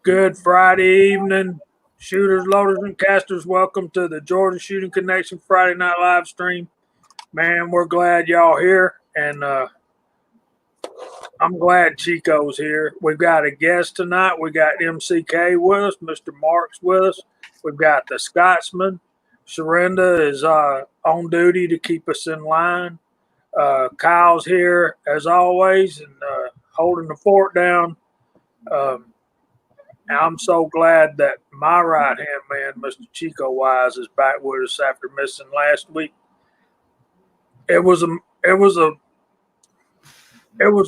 Good Friday evening, shooters, loaders, and casters. Welcome to the Georgia Shooting Connection Friday night live stream. Man, we're glad y'all here, and I'm glad Chico's here. We've got a guest tonight. We got MCK with us, Mr. Marks with us. We've got the Scotsman. Surrender is on duty to keep us in line. Kyle's here as always and holding the fort down. I'm so glad that my right hand man, Mr. Chico Wise, is back with us after missing last week. It was a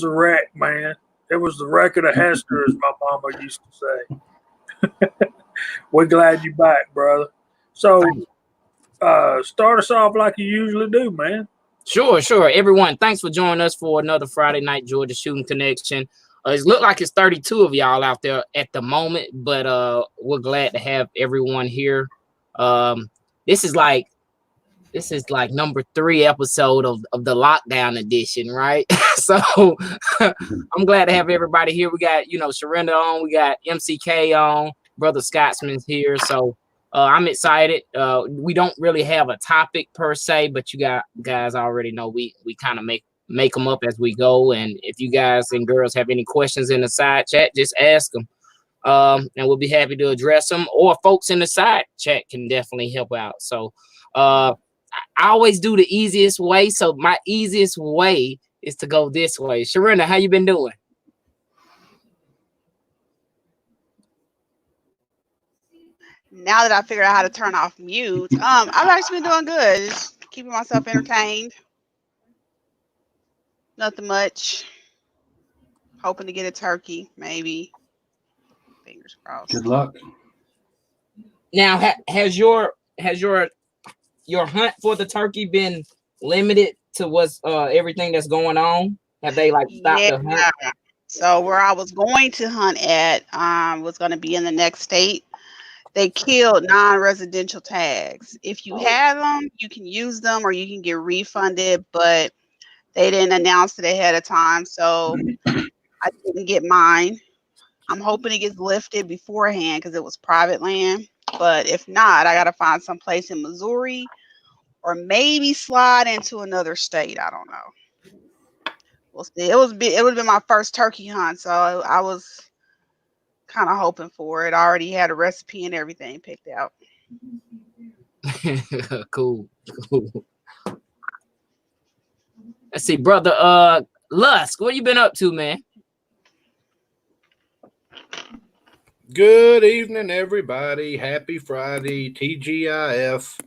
wreck, man. It was the wreck of the Hester, as my mama used to say. We're glad you're back, brother. So start us off like you usually do, man. Sure. Everyone, thanks for joining us for another Friday night Georgia Shooting Connection. It looks like it's 32 of y'all out there at the moment, but we're glad to have everyone here. This is like number 3 episode of the lockdown edition, right? So I'm glad to have everybody here. We got, Surrender on, we got MCK on, Brother Scotsman's here. So I'm excited. We don't really have a topic per se, but you guys already know we kind of make them up as we go. And if you guys and girls have any questions in the side chat, just ask them. And we'll be happy to address them, or folks in the side chat can definitely help out. So I always do the easiest way. So my easiest way is to go this way. Sharina, how you been doing? Now that I figured out how to turn off mute, I've actually been doing good. Just keeping myself entertained. Nothing much. Hoping to get a turkey, maybe. Fingers crossed. Good luck. Now, has your hunt for the turkey been limited to what's everything that's going on? Have they stopped the hunt? So where I was going to hunt at was going to be in the next state. They killed non-residential tags. If you have them, you can use them or you can get refunded, but they didn't announce it ahead of time, so I didn't get mine. I'm hoping it gets lifted beforehand because it was private land. But if not, I got to find some place in Missouri or maybe slide into another state. I don't know. We'll see. It would have been my first turkey hunt, so I was kind of hoping for it. I already had a recipe and everything picked out. Cool. Let's see, brother. Lusk, what you been up to, man? Good evening, everybody. Happy Friday, TGIF.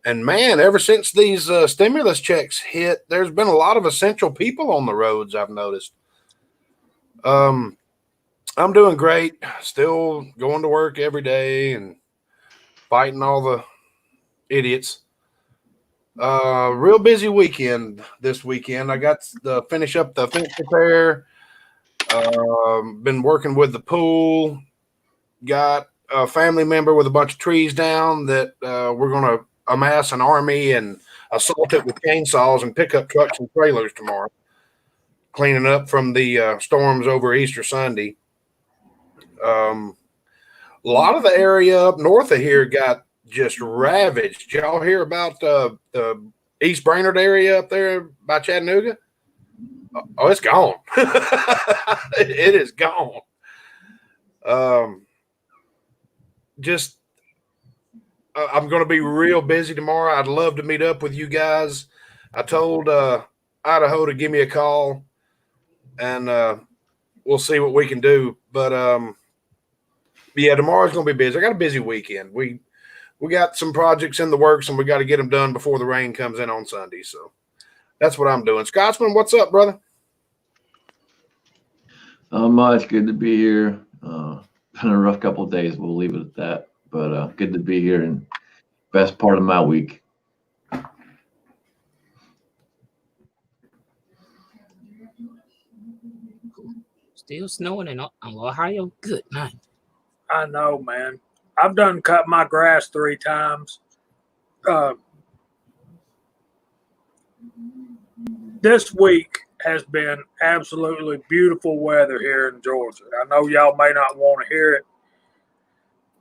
And man, ever since these stimulus checks hit, there's been a lot of essential people on the roads, I've noticed. I'm doing great. Still going to work every day and fighting all the idiots. Real busy weekend this weekend. I got to finish up the fence repair. Been working with the pool. Got a family member with a bunch of trees down that we're going to amass an army and assault it with chainsaws and pickup trucks and trailers tomorrow. Cleaning up from the storms over Easter Sunday. A lot of the area up north of here got just ravaged. Did y'all hear about the East Brainerd area up there by Chattanooga? Oh, it's gone. It is gone. I'm going to be real busy tomorrow. I'd love to meet up with you guys. I told Idaho to give me a call, and we'll see what we can do. But yeah, tomorrow's going to be busy. I got a busy weekend. We got some projects in the works, and we got to get them done before the rain comes in on Sunday. So that's what I'm doing. Scotsman, what's up, brother? Not much. Good to be here. Been a rough couple of days. We'll leave it at that. But good to be here and best part of my week. Still snowing in Ohio. Good night. I know, man. I've done cut my grass 3 times. This week has been absolutely beautiful weather here in Georgia. I know y'all may not want to hear it,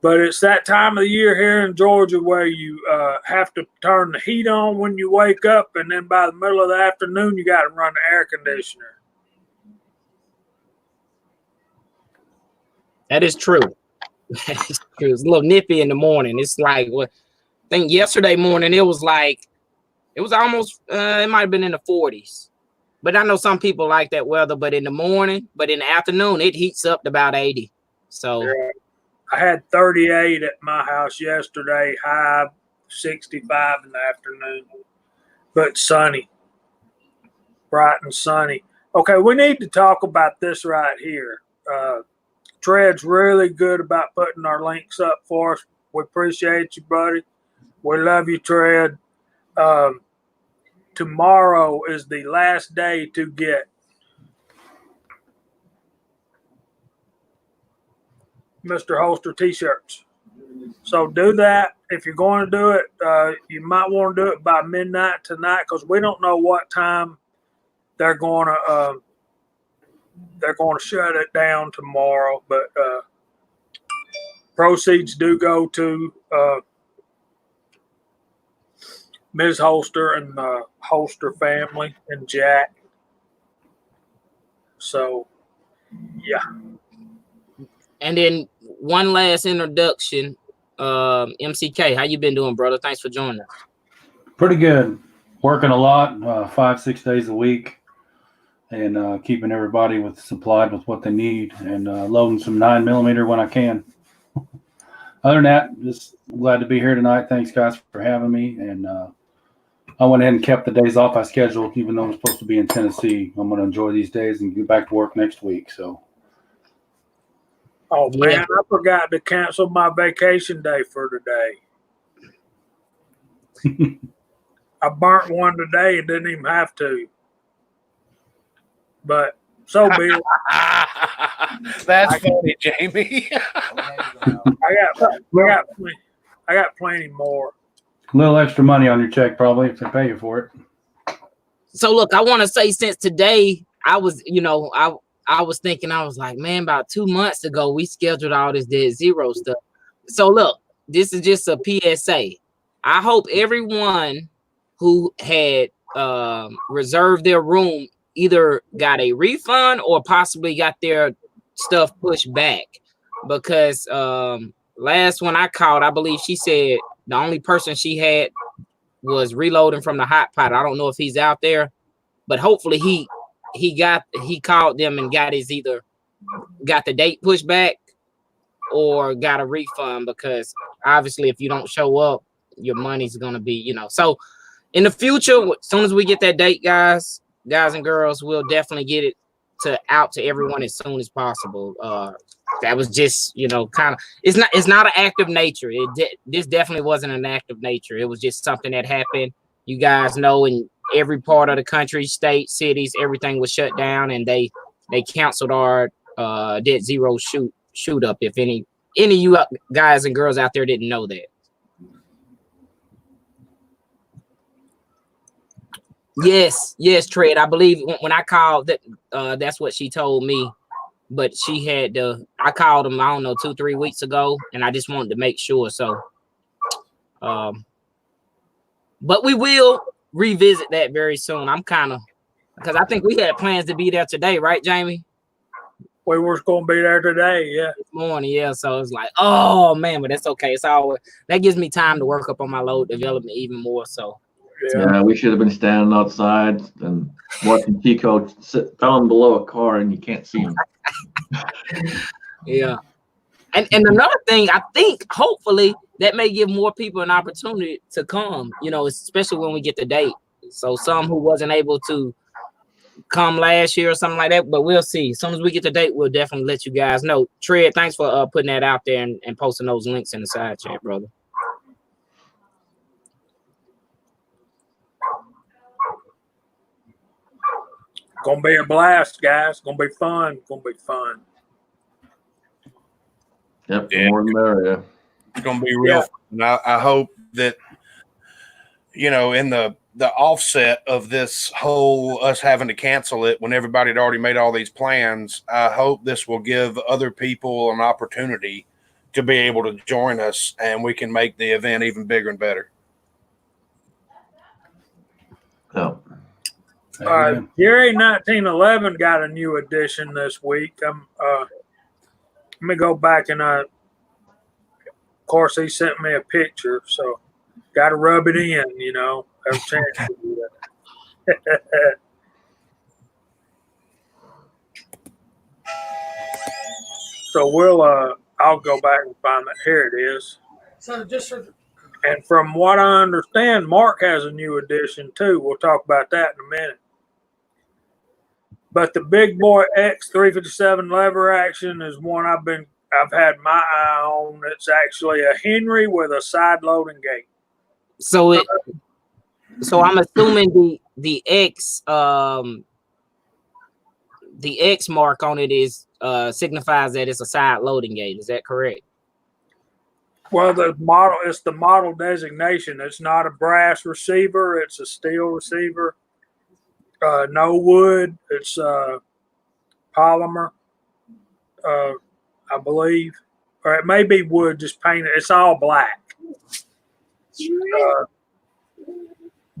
But it's that time of the year here in Georgia where you have to turn the heat on when you wake up, and then by the middle of the afternoon, you got to run the air conditioner. That is true. It's true. It's a little nippy in the morning. It's like, I think yesterday morning, it was almost, it might have been in the 40s. But I know some people like that weather, but in the morning, but in the afternoon, it heats up to about 80. So yeah. I had 38 at my house yesterday, high 65 in the afternoon, but sunny, bright and sunny. Okay, we need to talk about this right here. Tred's really good about putting our links up for us. We appreciate you, buddy. We love you, Tred. Tomorrow is the last day to get Mr. Holster t-shirts. So do that. If you're going to do it, you might want to do it by midnight tonight, because we don't know what time they're going to shut it down tomorrow. But proceeds do go to Ms. Holster and the Holster family and Jack. So, yeah. And then one last introduction, MCK, how you been doing, brother? Thanks for joining us. Pretty good. Working a lot, 5-6 days a week, and keeping everybody supplied with what they need, and loading some 9mm when I can. Other than that, just glad to be here tonight. Thanks, guys, for having me. And I went ahead and kept the days off I scheduled, even though I'm supposed to be in Tennessee. I'm going to enjoy these days and get back to work next week. So. Oh, man, I forgot to cancel my vacation day for today. I burnt one today and didn't even have to. But so be it. That's funny, Jamie. I got plenty more. A little extra money on your check, probably, if they pay you for it. So, look, I want to say, since today, I was thinking, I was like, man, about 2 months ago, we scheduled all this Dead Zero stuff. So, look, this is just a PSA. I hope everyone who had reserved their room either got a refund or possibly got their stuff pushed back, because last one I called, I believe she said the only person she had was reloading from the hot pot. I don't know if he's out there, but hopefully he called them and got either got the date pushed back or got a refund, because obviously if you don't show up, your money's gonna be, So in the future, as soon as we get that date, guys and girls, we'll definitely get it out to everyone as soon as possible. That was just, kind of, it's not an act of nature. This definitely wasn't an act of nature. It was just something that happened. You guys know, in every part of the country, state, cities, everything was shut down, and they canceled our Dead Zero shoot up. If any of you guys and girls out there didn't know that. Yes, Tred. I believe when I called that's what she told me. But she had I called them, I don't know, 2-3 weeks ago, and I just wanted to make sure. So, but we will revisit that very soon. I'm because I think we had plans to be there today, right, Jamie? We were going to be there today, yeah. This morning, yeah. So it's like, oh man, but that's okay. It's always, that gives me time to work up on my load development even more. So. Yeah, we should have been standing outside and watching Chico sit down below a car, and you can't see him. Yeah. And another thing, I think hopefully that may give more people an opportunity to come, especially when we get the date. So some who wasn't able to come last year or something like that, but we'll see. As soon as we get the date, we'll definitely let you guys know. Tred, thanks for putting that out there and posting those links in the side chat, brother. Gonna be a blast, guys. Gonna be fun. Yep, the more the merrier. It's gonna be real fun. I hope that in the offset of this whole us having to cancel it when everybody had already made all these plans, I hope this will give other people an opportunity to be able to join us, and we can make the event even bigger and better. Oh, Jerry 1911 got a new addition this week. Let me go back and of course he sent me a picture, so got to rub it in, have a chance to do that. So I'll go back and find that. Here it is. So just for And from what I understand, Mark has a new addition too. We'll talk about that in a minute. But the Big Boy X 357 lever action is one I've had my eye on. It's actually a Henry with a side loading gate. So I'm assuming the X mark on it is signifies that it's a side loading gate. Is that correct? Well, it's the model designation. It's not a brass receiver. It's a steel receiver. No wood. It's polymer, I believe. Or it may be wood, just painted. It's all black.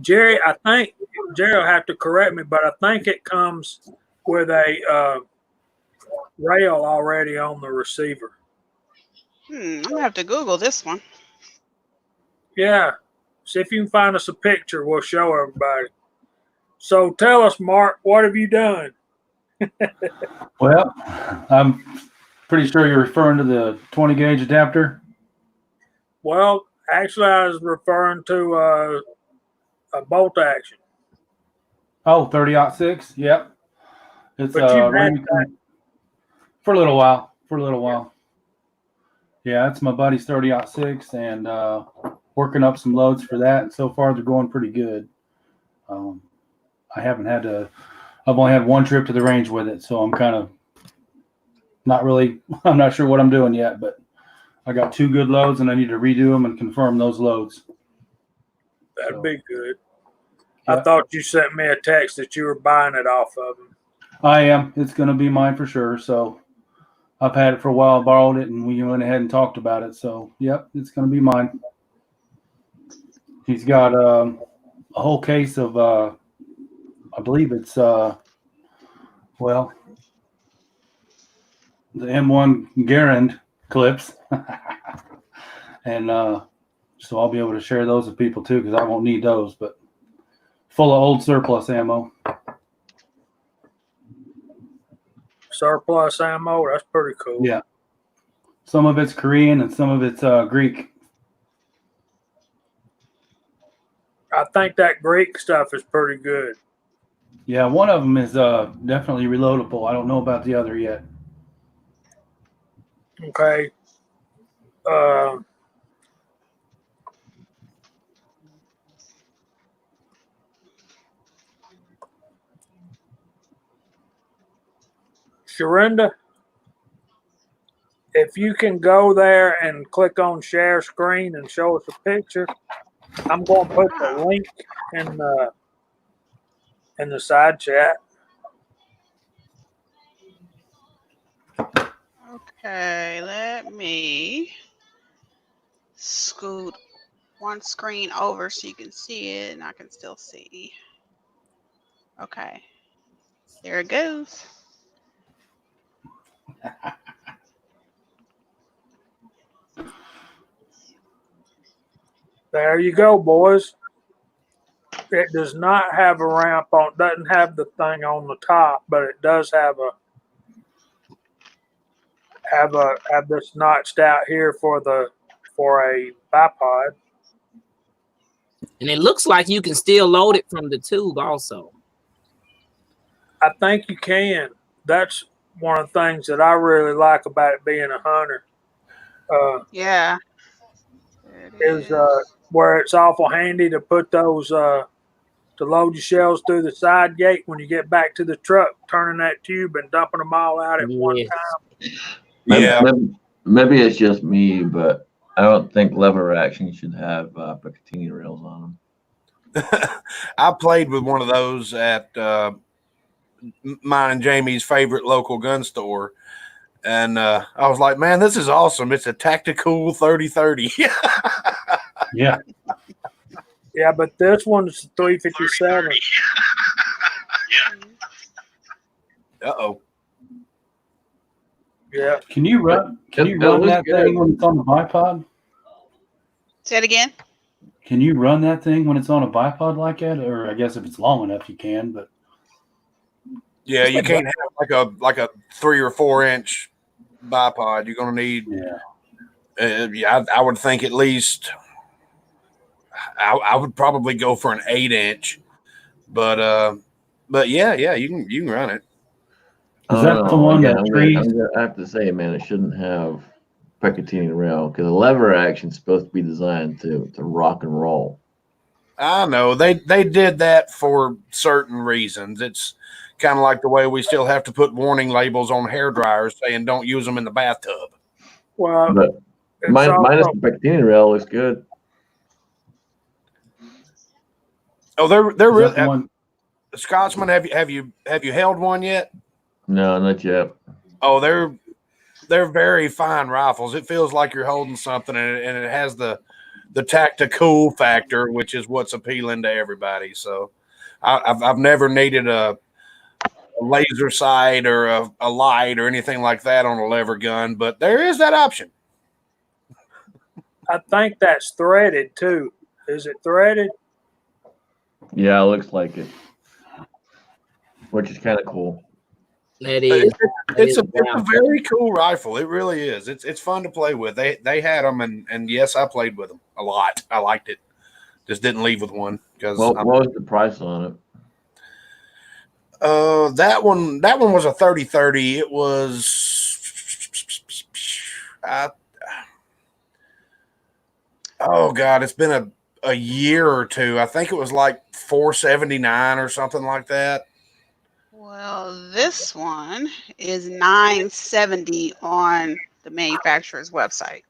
Jerry, I think, Jerry will have to correct me, but I think it comes with a rail already on the receiver. I'm gonna have to Google this one. Yeah. See if you can find us a picture. We'll show everybody. So tell us, Mark, what have you done? Well, I'm pretty sure you're referring to the 20 gauge adapter. Well, actually, I was referring to a bolt action. Oh, 30-06. Yep. It's But you've had for a little while. Yeah, it's my buddy's 30-06 and working up some loads for that. So far, they're going pretty good. I've only had one trip to the range with it, so I'm kind of I'm not sure what I'm doing yet, but I got 2 good loads and I need to redo them and confirm those loads. That'd be good. Yeah. I thought you sent me a text that you were buying it off of him. I am. It's going to be mine for sure. So I've had it for a while, borrowed it, and we went ahead and talked about it. So, yep, it's going to be mine. He's got a whole case of, I believe it's, the M1 Garand clips. And so I'll be able to share those with people too, because I won't need those, but full of old surplus ammo. Surplus ammo, that's pretty cool. Yeah. Some of it's Korean and some of it's Greek. I think that Greek stuff is pretty good. Yeah, one of them is definitely reloadable. I don't know about the other yet. Okay. Sharinda, if you can go there and click on share screen and show us a picture, I'm going to put the link in the side chat. Okay, let me scoot one screen over so you can see it and I can still see. Okay, there it goes. There you go, boys. It does not have a ramp on, doesn't have the thing on the top, but it does have this notched out here for a bipod. And it looks like you can still load it from the tube also. I think you can. That's one of the things that I really like about it being a hunter. Yeah. Is where it's awful handy to put those to load your shells through the side gate when you get back to the truck, turning that tube and dumping them all out at one time. Maybe it's just me, but I don't think lever action should have Picatinny rails on them. I played with one of those at mine and Jamie's favorite local gun store, And I was like, man, this is awesome. It's a tactical 30-30. Yeah. Yeah, but this one's 357. Uh-oh. Yeah. Can you run that thing when it's on the bipod? Say it again. Can you run that thing when it's on a bipod like that? Or I guess if it's long enough you can, but Yeah, you can't have like a 3 or 4 inch bipod. You're gonna need I would think at least I would probably go for an 8-inch. But yeah, you can run it. Is that the one that I have to say, man, it shouldn't have Picatinny rail because the lever action is supposed to be designed to rock and roll. I know they did that for certain reasons. It's kind of like the way we still have to put warning labels on hair dryers saying don't use them in the bathtub. Well, but minus the Picatinny rail looks good. Oh, they're really one? Scotsman. Have you held one yet? No, not yet. Oh, they're very fine rifles. It feels like you're holding something, and it has the tactical factor, which is what's appealing to everybody. So, I've never needed a laser sight or a light or anything like that on a lever gun, but there is that option. I think that's threaded too. Is it threaded? Yeah, it looks like it, which is kind of cool. That is. It's a very cool rifle. It really is. It's fun to play with. They had them, and yes, I played with them a lot. I liked it. Just didn't leave with one because. What was the price on it? That one was a 30-30. It was. Oh God, it's been a year or two. I think it was like $479 or something like that. Well, this one is $970 on the manufacturer's website.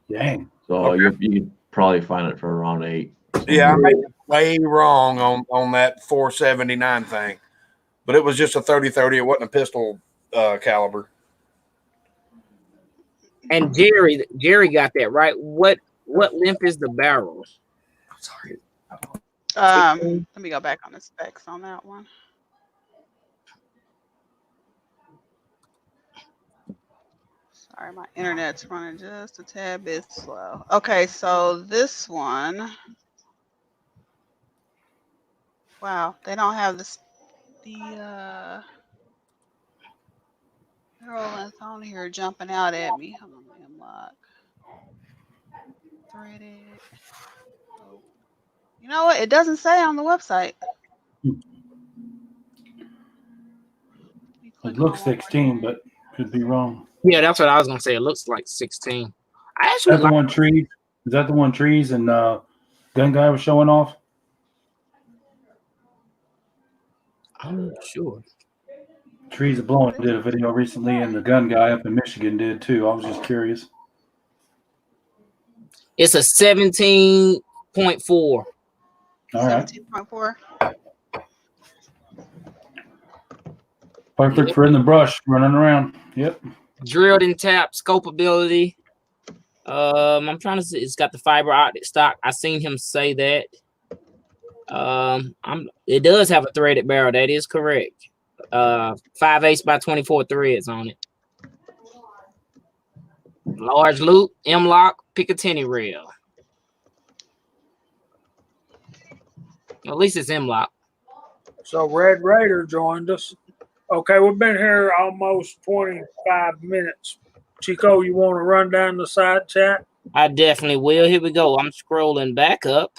Dang. So you could probably find it for around $8. Yeah, I made it way wrong on that $479 thing, but it was just a 30-30. It wasn't a pistol caliber. And Jerry got that right. What length is the barrel? Sorry. Let me go back on the specs on that one. Sorry, my internet's running just a tad bit slow. Okay, so this one. Wow, they don't have the barrel length on here jumping out at me. Hold on, let me unlock. Threaded. Oh. You know what? It doesn't say on the website. It looks 16, but could be wrong. Yeah, that's what I was gonna say. It looks like 16. I Is that the one Trees? Is that the one Trees and Gun Guy was showing off? I'm not sure. Trees of Blowing did a video recently, and the Gun Guy up in Michigan did too. I was just curious. It's a 17.4. All right. 17.4. Perfect for in the brush, running around. Yep. Drilled and tapped, scope ability. I'm trying to see. It's got the fiber optic stock. I seen him say that. It does have a threaded barrel. That is correct. 5/8 by 24 threads on it. Large loop, M-lock, Picatinny rail. At least it's M-lock. So Red Raider joined us. Okay, we've been here almost 25 minutes. Chico, you want to run down the side chat? I definitely will. Here we go. I'm scrolling back up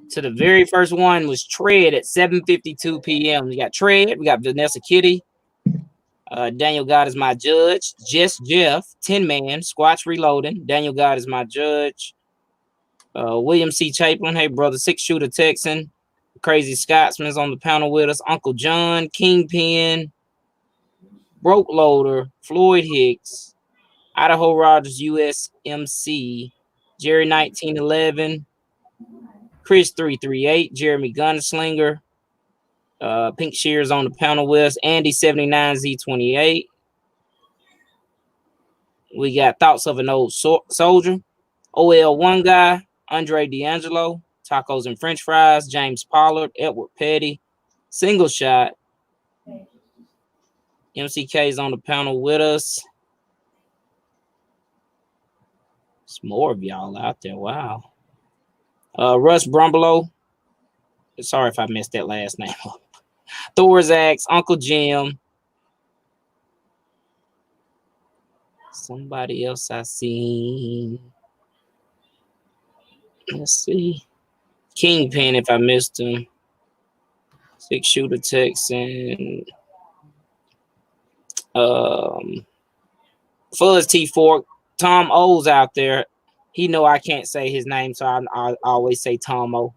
to the very first one was Tread at 7:52 p.m. We got Tread. We got Vanessa Kitty. Daniel God is my judge. Jeff, 10-man, Squatch Reloading. Daniel God is my judge. William C. Chaplin, hey brother, 6-shooter Texan. Crazy Scotsman's on the panel with us. Uncle John, Kingpin, Broke Loader, Floyd Hicks, Idaho Rogers, USMC, Jerry 1911, Chris 338, Jeremy Gunslinger, Pink Shears on the panel with us, Andy 79Z28, We got Thoughts of an Old Soldier, OL1 guy, Andre D'Angelo, Tacos and French Fries, James Pollard, Edward Petty, Single Shot. MCK's on the panel with us. There's more of y'all out there. Wow. Russ Brumbelow. Sorry if I messed that last name up. Thorzax, Uncle Jim. Somebody else I seen. Let's see. Kingpin, if I missed him. Six Shooter Texan. Fuzz T Fork. Tom O's out there. He know I can't say his name, so I always say Tom O.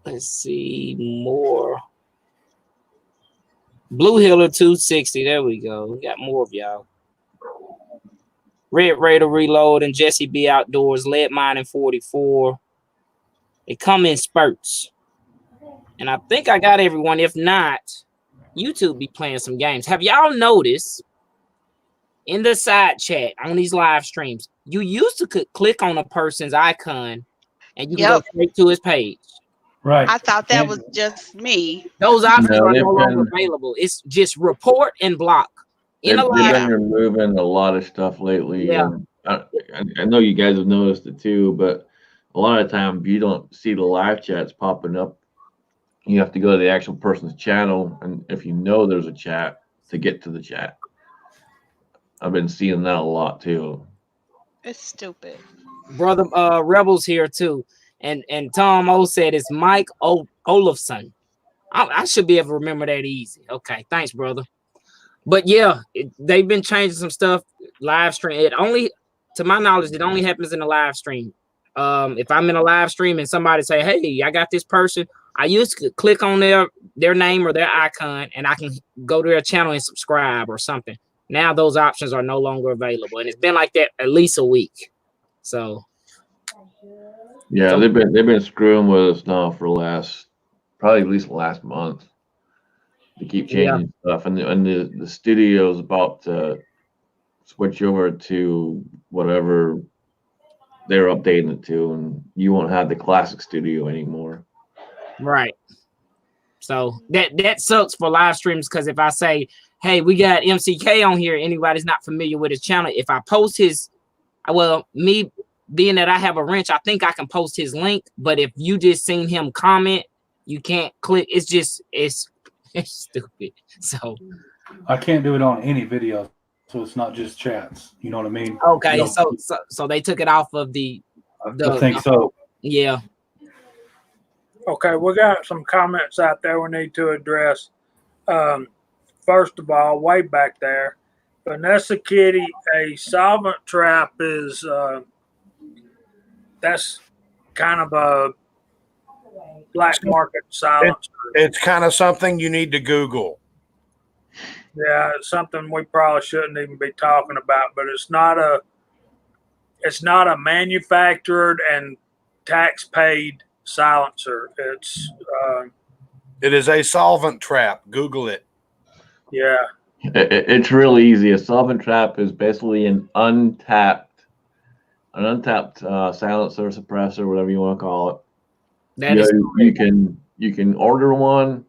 Let's see more. Blue Hiller 260. There we go. We got more of y'all. Red Raider Reload and Jesse B Outdoors. Lead Mining 44. They come in spurts. And I think I got everyone. If not, YouTube be playing some games. Have y'all noticed in the side chat on these live streams, you used to click on a person's icon and you can go straight to his page. Right. I thought that was just me. Those options are no longer available. It's just report and block. They've been removing a lot of stuff lately. Yeah. I know you guys have noticed it too, but a lot of times you don't see the live chats popping up. You have to go to the actual person's channel, and if you know there's a chat, to get to the chat. I've been seeing that a lot too. It's stupid. Brother Rebels here too. And Tom O said it's Mike Olafson. I should be able to remember that easy. Okay, thanks, brother. But yeah, they've been changing some stuff. Live stream. It only, to my knowledge, it only happens in the live stream. If I'm in a live stream and somebody say, "Hey, I got this person," I used to click on their name or their icon, and I can go to their channel and subscribe or something. Now those options are no longer available, and it's been like that at least a week. So. Yeah, they've been screwing with us now for probably at least last month. They keep changing stuff, and the studio's about to switch over to whatever they're updating it to, and you won't have the classic studio anymore. Right. So that sucks for live streams, because if I say, "Hey, we got MCK on here," anybody's not familiar with his channel, if I post me being that I have a wrench, I think I can post his link. But if you just seen him comment, you can't click. It's stupid. So I can't do it on any video, so it's not just chats. You know what I mean? Okay, so they took it off of the I think so. Yeah. Okay, we got some comments out there we need to address. First of all, way back there, Vanessa Kitty, a solvent trap is that's kind of a black market silencer. It's kind of something you need to Google. Yeah, it's something we probably shouldn't even be talking about, but it's not a manufactured and tax paid silencer. It is a solvent trap. Google it. Yeah. It's real easy. A solvent trap is basically an untapped silencer, suppressor, whatever you want to call it. You can order one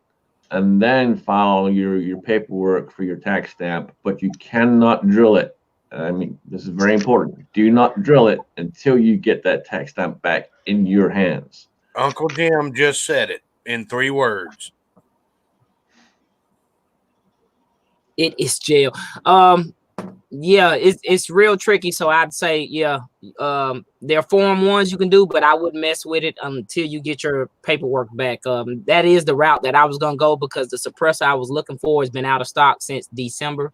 and then file your paperwork for your tax stamp, but you cannot drill it. I mean, this is very important. Do not drill it until you get that tax stamp back in your hands. Uncle Jim just said it in 3 words. It is jail. Yeah, it's real tricky. So I'd say, there are Form 1s you can do, but I wouldn't mess with it until you get your paperwork back. That is the route that I was gonna go, because the suppressor I was looking for has been out of stock since December.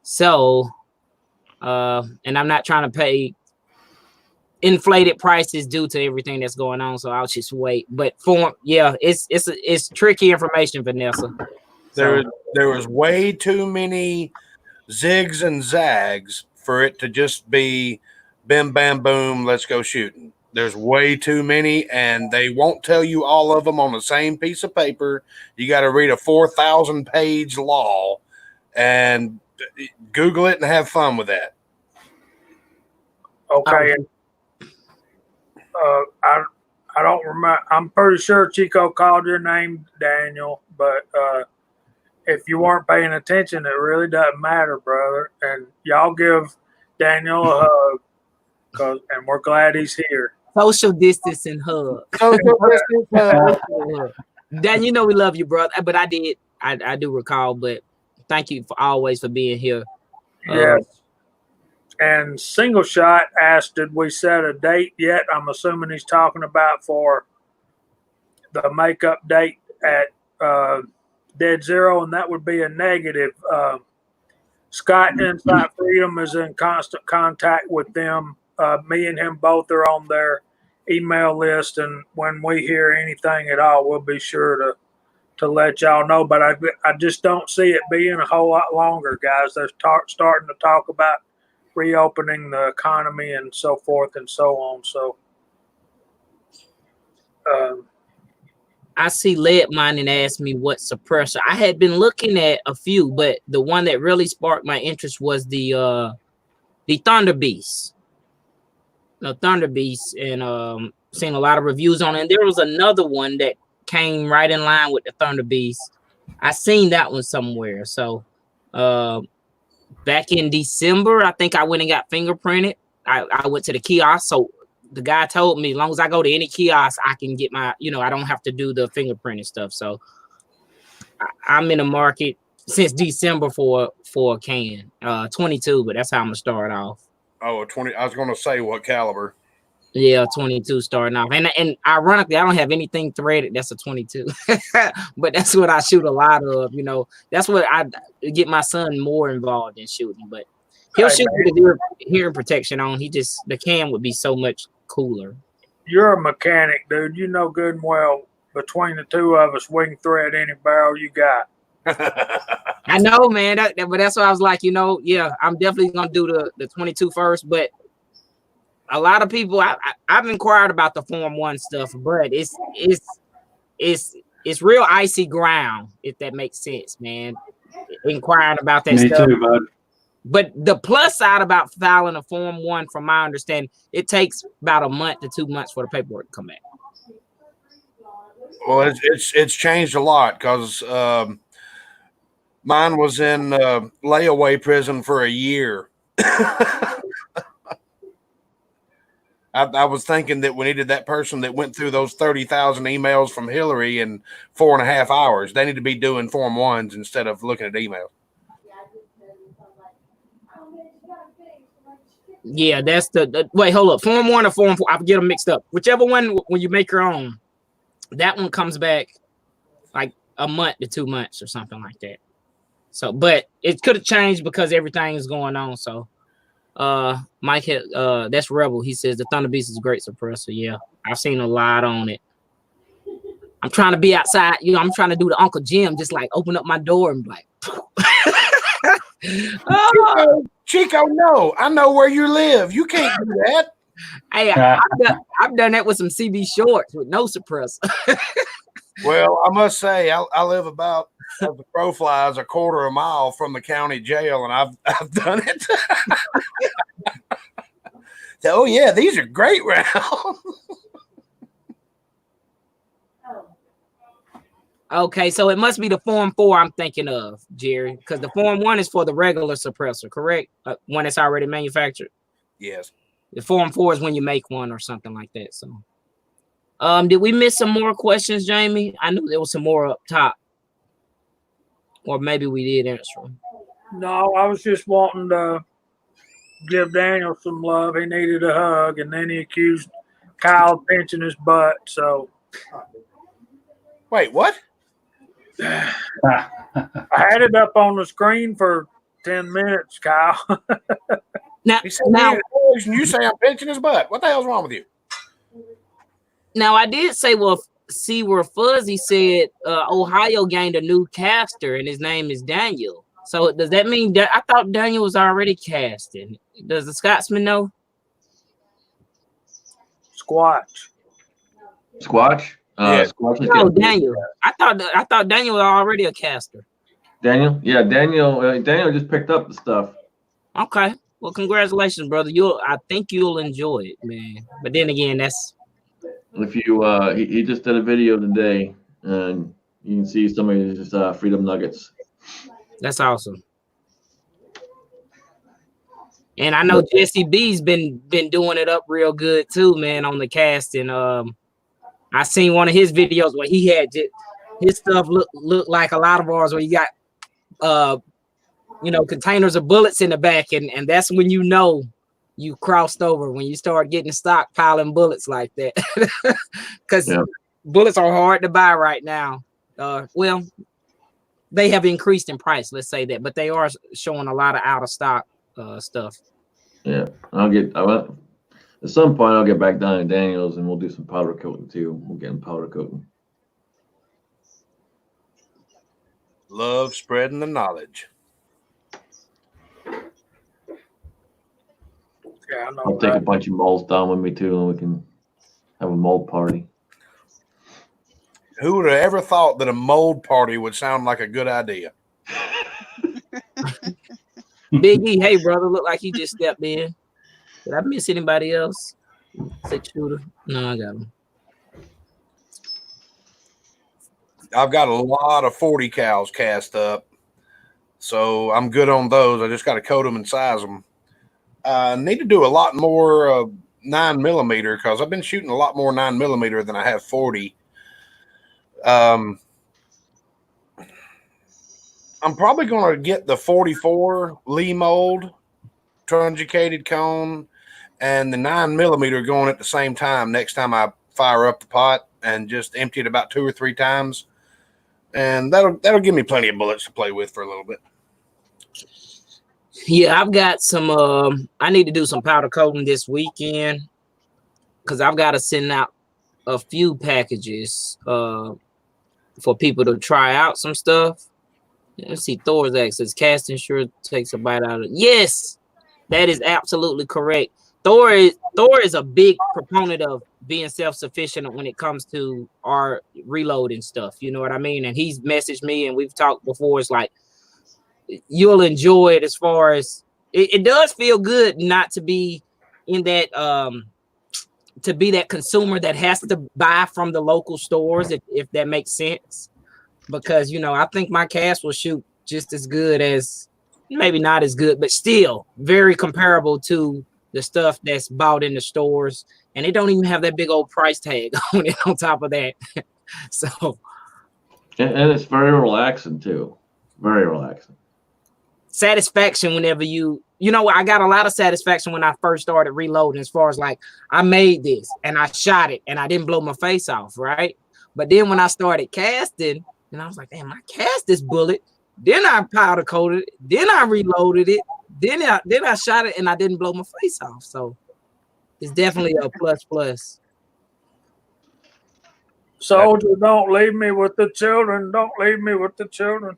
So, and I'm not trying to pay inflated prices due to everything that's going on. So I'll just wait. But it's tricky information, Vanessa. There was way too many zigs and zags for it to just be bim, bam, boom, let's go shooting. There's way too many, and they won't tell you all of them on the same piece of paper. You got to read a 4,000-page law and Google it and have fun with that. Okay. I don't remember. I'm pretty sure Chico called your name Daniel, but if you weren't paying attention, it really doesn't matter, brother. And y'all give Daniel a hug, and we're glad he's here. Social distancing hug. Social distance hug. Dan, you know we love you, brother. But I do recall. But thank you for always for being here. Yes. And Single Shot asked, did we set a date yet? I'm assuming he's talking about for the makeup date at Dead Zero, and that would be a negative. Scott Insight Freedom is in constant contact with them. Me and him both are on their email list, and when we hear anything at all, we'll be sure to let y'all know. But I just don't see it being a whole lot longer, guys. They're starting to talk about reopening the economy and so forth and so on. So I see Lead Mining asked me what suppressor. I had been looking at a few, but the one that really sparked my interest was the Thunder Beast. The Thunder Beast, and seen a lot of reviews on it. And there was another one that came right in line with the Thunder Beast. I seen that one somewhere. So back in December, I think I went and got fingerprinted. I went to the kiosk. So the guy told me, as long as I go to any kiosk, I can get my, I don't have to do the fingerprinting stuff. So I'm in the market since December for a can, 22, but that's how I'm gonna start off. Oh, 20. I was going to say what caliber. Yeah, 22 starting off. And ironically, I don't have anything threaded that's a 22. But that's what I shoot a lot of, That's what I get my son more involved in shooting. But he'll shoot with the hearing protection on. The can would be so much cooler. You're a mechanic, dude. You know good and well between the two of us, we can thread any barrel you got. I know, man. But that's why I was like, yeah, I'm definitely gonna do the 22 first. But a lot of people, I've inquired about the Form 1 stuff, but it's real icy ground, if that makes sense, man. Inquiring about that stuff. Me too, bud. But the plus side about filing a Form 1, from my understanding, it takes about a month to 2 months for the paperwork to come back. Well, it's changed a lot because mine was in layaway prison for a year. I was thinking that we needed that person that went through those 30,000 emails from Hillary in 4.5 hours. They need to be doing Form 1s instead of looking at emails. Yeah, that's the wait, hold up. Form 1 or Form 4? I get them mixed up. Whichever one, when you make your own, that one comes back like a month to 2 months or something like that. So, but it could have changed because everything is going on. So, Mike, that's Rebel. He says the Thunder Beast is a great suppressor. Yeah, I've seen a lot on it. I'm trying to be outside. I'm trying to do the Uncle Jim, just like open up my door and be like, Chico, no, I know where you live. You can't do that. Hey, I've done that with some CB shorts with no suppressor. Well, I must say, I live about, as the crow flies, a quarter of a mile from the county jail, and I've done it. Oh yeah, these are great rounds. Okay, so it must be the Form 4 I'm thinking of, Jerry, because the Form 1 is for the regular suppressor, correct? When it's already manufactured. Yes. The Form 4 is when you make one or something like that. So, did we miss some more questions, Jamie? I knew there was some more up top, or maybe we did answer them. No, I was just wanting to give Daniel some love. He needed a hug, and then he accused Kyle of pinching his butt. So, wait, what? I had it up on the screen for 10 minutes, Kyle. now, you say I'm pinching his butt. What the hell's wrong with you? Now, I did say, well, see where Fuzzy said Ohio gained a new caster, and his name is Daniel. So does that mean that I thought Daniel was already casting? Does the Scotsman know? Squatch. Squatch? Yeah. Squatch is No, Daniel. I thought Daniel was already a caster. Daniel? Yeah, Daniel just picked up the stuff. Okay. Well, congratulations, brother. I think you'll enjoy it, man. But then again, that's If you he just did a video today, and you can see some of his Freedom Nuggets. that's awesome. And I know Jesse B's been doing it up real good too, man, on the casting. I seen one of his videos where he had his stuff look like a lot of ours, where you got containers of bullets in the back, and that's when you know you crossed over, when you start getting stockpiling bullets like that. Because bullets are hard to buy right now. Well, they have increased in price, let's say that, but they are showing a lot of out of stock stuff. Yeah, at some point I'll get back down to Daniel's and we'll do some powder coating too. We'll get him powder coating. Love spreading the knowledge. Yeah, I know. I'll take a bunch of molds down with me too, and we can have a mold party. Who would have ever thought that a mold party would sound like a good idea? Big E, hey brother, look like he just stepped in. Did I miss anybody else? 6 shooter? No, I got him. I've got a lot of 40 cals cast up, so I'm good on those. I just got to coat them and size them. I need to do a lot more 9mm because I've been shooting a lot more 9mm than I have 40. I'm probably going to get the 44 Lee mold, truncated cone, and the 9mm going at the same time next time I fire up the pot, and just empty it about 2 or 3 times. And that'll give me plenty of bullets to play with for a little bit. Yeah, I've got some I need to do some powder coating this weekend because I've got to send out a few packages for people to try out some stuff. Let's see, Thor's says casting sure takes a bite out of it. Yes, that is absolutely correct. Thor is a big proponent of being self-sufficient when it comes to our reloading stuff. You know what I mean? And he's messaged me and we've talked before. It's like, you'll enjoy it as far as it does feel good not to be in that to be that consumer that has to buy from the local stores, if that makes sense. Because I think my cast will shoot just as good as, maybe not as good, but still very comparable to the stuff that's bought in the stores, and they don't even have that big old price tag on it on top of that. So and it's very relaxing too. Very relaxing. Satisfaction whenever I got a lot of satisfaction when I first started reloading, as far as like, I made this and I shot it and I didn't blow my face off, right? But then when I started casting, and I was like, damn, I cast this bullet, then I powder coated it, then I reloaded it, then I shot it and I didn't blow my face off. So it's definitely a plus. Soldier, don't leave me with the children. Don't leave me with the children.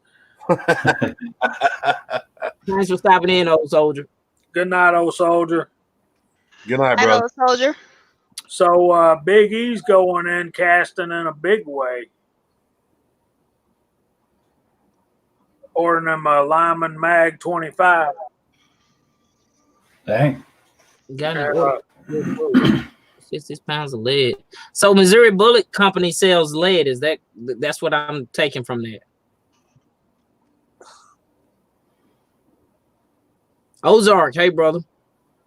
Thanks for stopping in, old soldier. Good night, old soldier. Good night, brother. Hello, soldier. So Big E's going in casting in a big way. Ordering them a Lyman Mag 25. Dang. Got 60 pounds of lead. So Missouri Bullet Company sells lead. That's what I'm taking from that? Ozark, hey brother.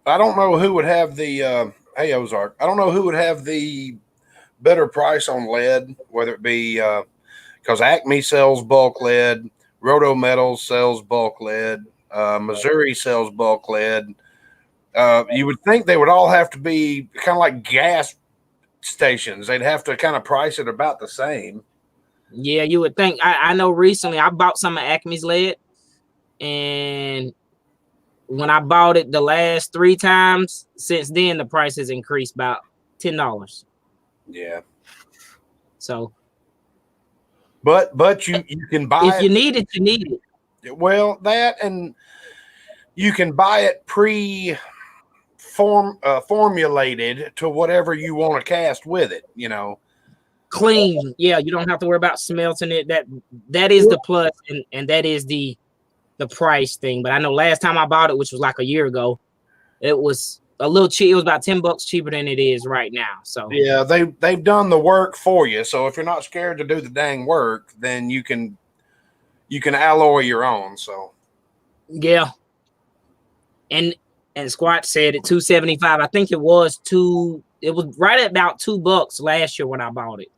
I don't know who would have the hey Ozark. I don't know who would have the better price on lead, whether it be because Acme sells bulk lead, Roto Metals sells bulk lead, Missouri sells bulk lead. You would think they would all have to be kind of like gas stations. They'd have to kind of price it about the same. Yeah, you would think. I know recently I bought some of Acme's lead, and when I bought it the last 3 times since then, the price has increased about $10. Yeah. So, but you can buy if you need it, you need it. Well, that, and you can buy it formulated to whatever you want to cast with it. clean. Yeah, you don't have to worry about smelting it. That is the plus, and that is the price thing. But I know last time I bought it, which was like a year ago, it was a little cheap. It was about $10 cheaper than it is right now. So yeah, they've done the work for you. So if you're not scared to do the dang work, then you can alloy your own. So yeah. And Squat said at $275. I think it was right at about $2 last year when I bought it.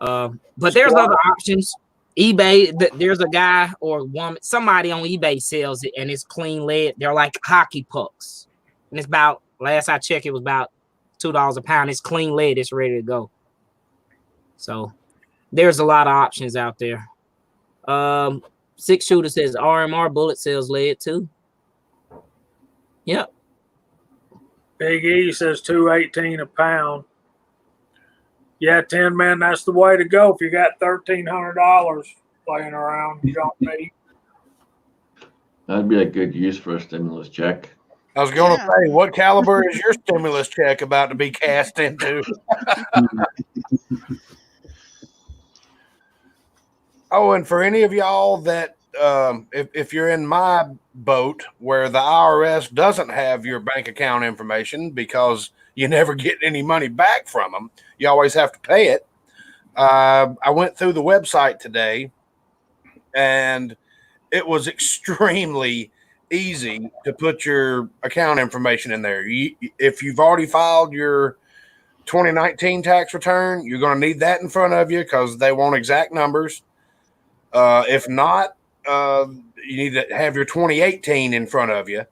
But there's other options. eBay, there's a guy or woman, somebody on eBay sells it, and it's clean lead. They're like hockey pucks, and it's about, last I checked, it was about $2 a pound. It's clean lead. It's ready to go. So there's a lot of options out there. Six Shooter says RMR bullet sells lead too. Yep. Big E says $2.18 a pound. Yeah, 10 man, that's the way to go. If you got $1,300 laying around, you don't need. That'd be a good use for a stimulus check. I was going to say, what caliber is your stimulus check about to be cast into? Oh, and for any of y'all that, if you're in my boat where the IRS doesn't have your bank account information because you never get any money back from them, you always have to pay it. I went through the website today, and it was extremely easy to put your account information in there. If you've already filed your 2019 tax return, you're going to need that in front of you because they want exact numbers. If not, you need to have your 2018 in front of you.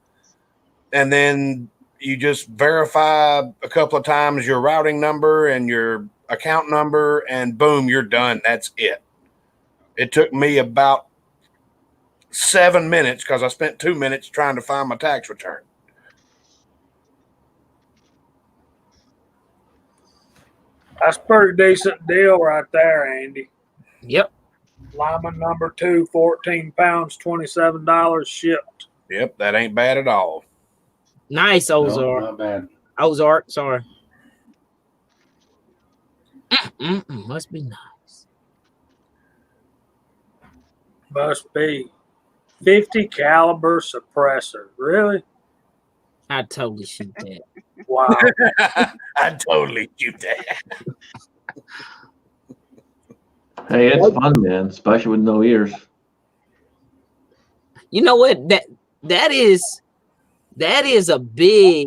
And then you just verify a couple of times your routing number and your account number, and boom, you're done. That's it. It took me about 7 minutes because I spent 2 minutes trying to find my tax return. That's a pretty decent deal right there, Andy. Yep. Lyman number 2, 14 pounds, $27 shipped. Yep, that ain't bad at all. Nice, Ozark. No, not bad. Ozark, sorry. Must be nice. Must be. 50 caliber suppressor. Really? I'd totally shoot that. Wow. I'd totally shoot that. Hey, it's fun, man, especially with no ears. You know what? That is a big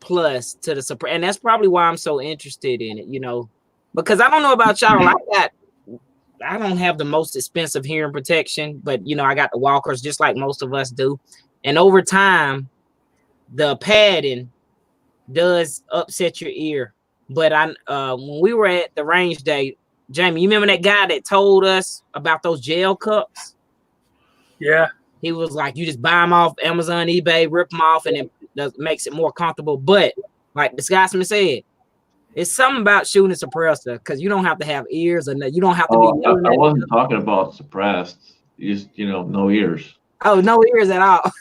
plus to the suppressor, and that's probably why I'm so interested in it, because I don't know about y'all. I don't have the most expensive hearing protection, but I got the walkers just like most of us do. And over time, the padding does upset your ear. But when we were at the range day, Jamie, you remember that guy that told us about those gel cups? Yeah. He was like, you just buy them off Amazon, eBay, rip them off, and it makes it more comfortable. But like the Scotsman said, it's something about shooting a suppressor because you don't have to have ears, or you don't have to be. I wasn't talking about suppressed. You just, no ears. Oh, no ears at all.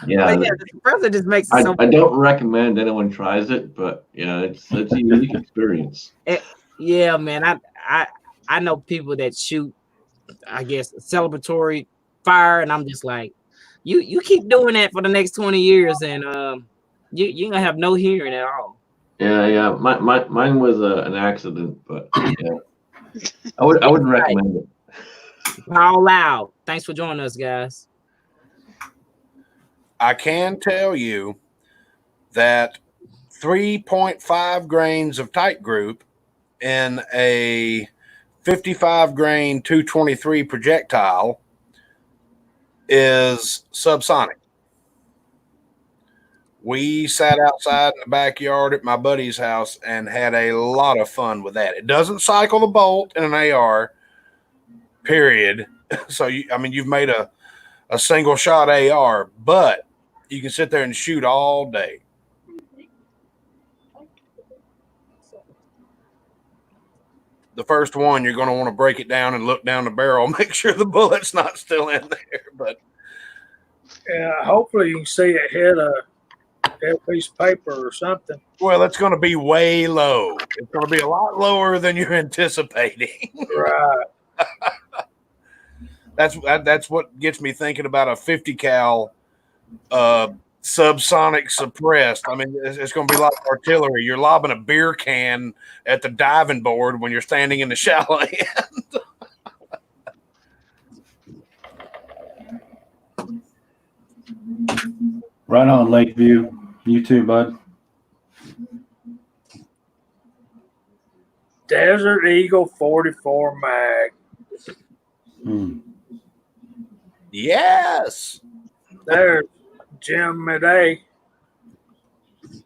Yeah, the suppressor just makes it I don't recommend anyone tries it, but it's a unique experience. Yeah, man. I know people that shoot, I guess, celebratory fire, and I'm just like, you keep doing that for the next 20 years, and you're gonna have no hearing at all. Yeah. Mine was an accident, but yeah, I wouldn't recommend it. All loud. Thanks for joining us, guys. I can tell you that 3.5 grains of tight group in a 55 grain 223 projectile is subsonic. We sat outside in the backyard at my buddy's house and had a lot of fun with that. It doesn't cycle the bolt in an AR, period. So, you've made a single shot AR, but you can sit there and shoot all day. The first one, you're going to want to break it down and look down the barrel, make sure the bullet's not still in there. But yeah, hopefully you can see it hit a a piece of paper or something. Well, it's going to be way low. It's going to be a lot lower than you're anticipating. Right. That's what gets me thinking about a 50 cal subsonic suppressed. I mean, it's going to be like artillery. You're lobbing a beer can at the diving board when you're standing in the shallow end. Right on, Lakeview. You too, bud. Desert Eagle 44 mag. Yes. There's Jim Midday.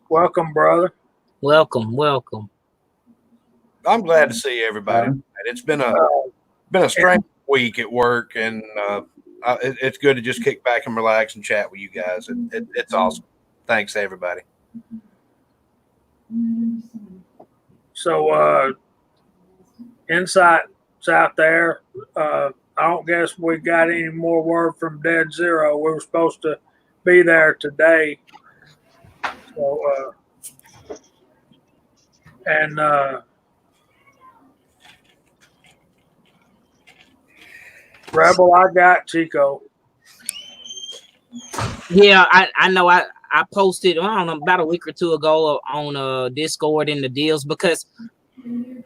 Welcome, brother. Welcome. I'm glad to see everybody. It's been a strange week at work, and it's good to just kick back and relax and chat with you guys. It's awesome. Thanks, everybody. So, insights out there. I don't guess we got any more word from Dead Zero. We were supposed to be there today. So, Rebel, I got Chico. Yeah, I know. I posted, I don't know, about a week or two ago on Discord in the deals, because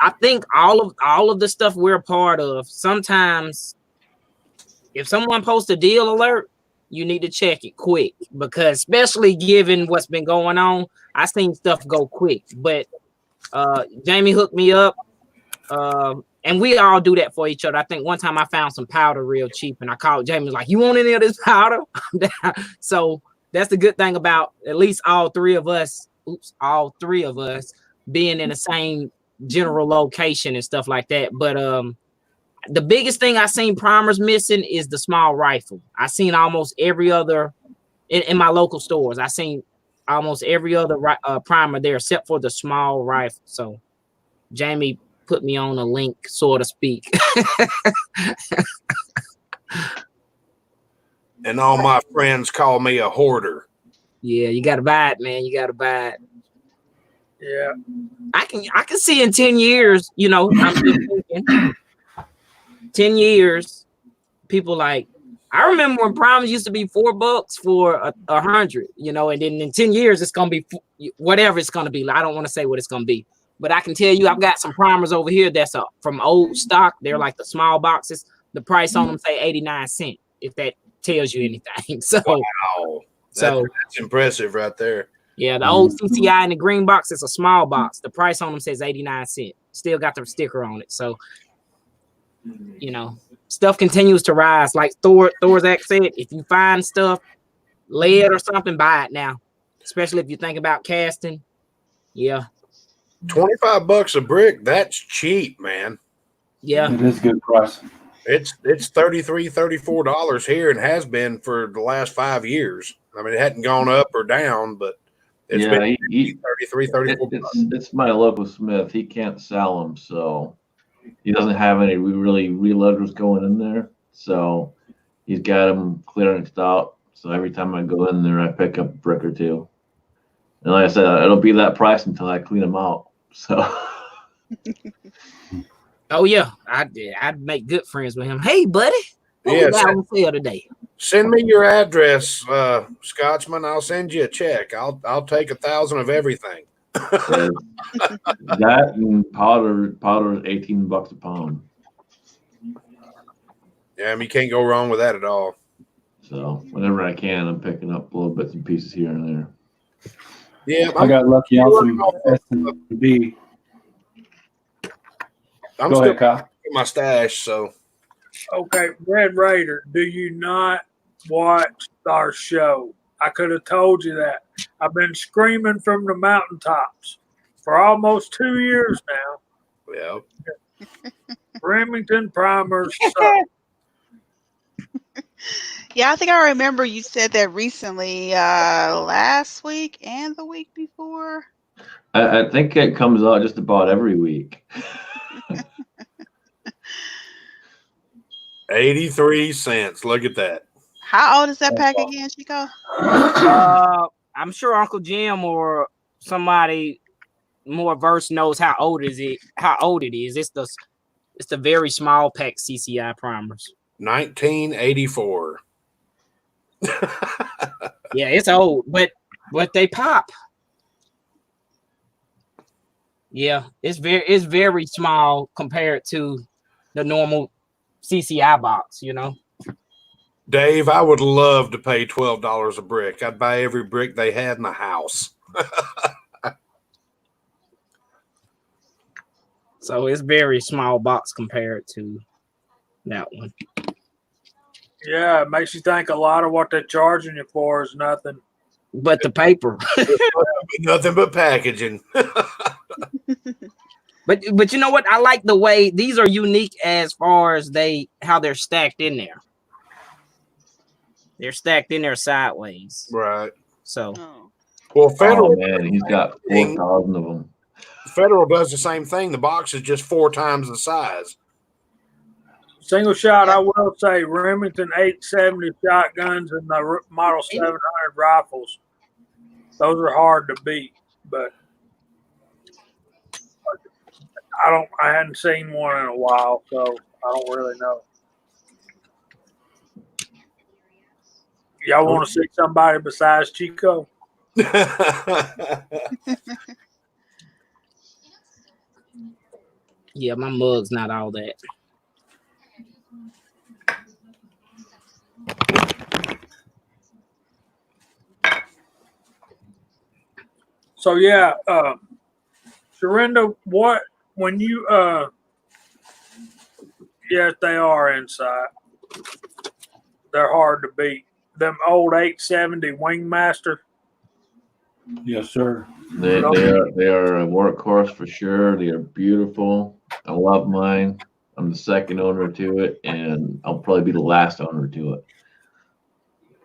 I think all of the stuff we're a part of, sometimes if someone posts a deal alert, you need to check it quick, because especially given what's been going on, I seen stuff go quick. But Jamie hooked me up, and we all do that for each other. I think one time I found some powder real cheap, and I called Jamie, like, "You want any of this powder?" So that's the good thing about at least all three of us being in the same general location and stuff like that. But the biggest thing I seen primers missing is the small rifle. I seen almost every other in my local stores. I seen almost every other primer there except for the small rifle. So Jamie put me on a link, so to speak. And all my friends call me a hoarder. Yeah, you gotta buy it, man. You gotta buy it. Yeah, I can see in 10 years, I'm just thinking 10 years, people like, I remember when primers used to be $4 for 100, and then in 10 years it's gonna be whatever it's gonna be. I don't want to say what it's gonna be, but I can tell you I've got some primers over here that's from old stock. They're like the small boxes. The price on them say 89 cents, if that tells you anything. So wow, that's impressive right there. Yeah, the old CCI in the green box is a small box. The price on them says 89 cents. Still got the sticker on it. So, stuff continues to rise. Like Thor's Act said, if you find stuff, lead or something, buy it now. Especially if you think about casting. Yeah. $25 a brick, that's cheap, man. Yeah. It is good price. It's $33, $34 here and has been for the last 5 years. I mean, it hadn't gone up or down, but it's been $33, $34. It's my local Smith. He can't sell them, so he doesn't have any really reloaders going in there. So he's got them clearanced out. So every time I go in there, I pick up a brick or two. And like I said, it'll be that price until I clean them out. So. Oh yeah, I'd make good friends with him. Hey, buddy, what we got on sale today? Send me your address, Scotsman. I'll send you a check. I'll take 1,000 of everything. That and powder is $18 a pound. Yeah, I mean, you can't go wrong with that at all. So whenever I can, I'm picking up little bits and pieces here and there. Yeah, I got lucky on some S&B. I'm Go still ahead, Kyle. in my stash, so. Okay, Red Raider, do you not watch our show? I could have told you that. I've been screaming from the mountaintops for almost 2 years now. Yeah. Remington primers suck. Yeah, I think I remember you said that recently, last week and the week before. I think it comes out just about every week. 83 cents. Look at that. How old is that pack again, Chico? I I'm sure Uncle Jim or somebody more versed knows how old it is. It's the very small pack CCI primers. 1984. Yeah, it's old, but they pop. Yeah, it's very small compared to the normal CCI box, you know. Dave, I would love to pay $12 a brick. I'd buy every brick they had in the house. So it's very small box compared to that one. Yeah, it makes you think a lot of what they're charging you for is nothing. But the paper. Nothing but packaging. But you know what? I like the way these are unique as far as how they're stacked in there. They're stacked in there sideways. Right. So well, Federal man, he's got 4,000 of them. Federal does the same thing. The box is just 4 times the size. Single shot, I will say Remington 870 shotguns and the Model 700 rifles. Those are hard to beat, but I hadn't seen one in a while, so I don't really know. Y'all want to see somebody besides Chico? Yeah, my mug's not all that. So yeah, Sharinda, when you yes, they are inside. They're hard to beat. Them old 870 Wingmaster. Yes, sir. They are a workhorse for sure. They are beautiful. I love mine. I'm the second owner to it, and I'll probably be the last owner to it.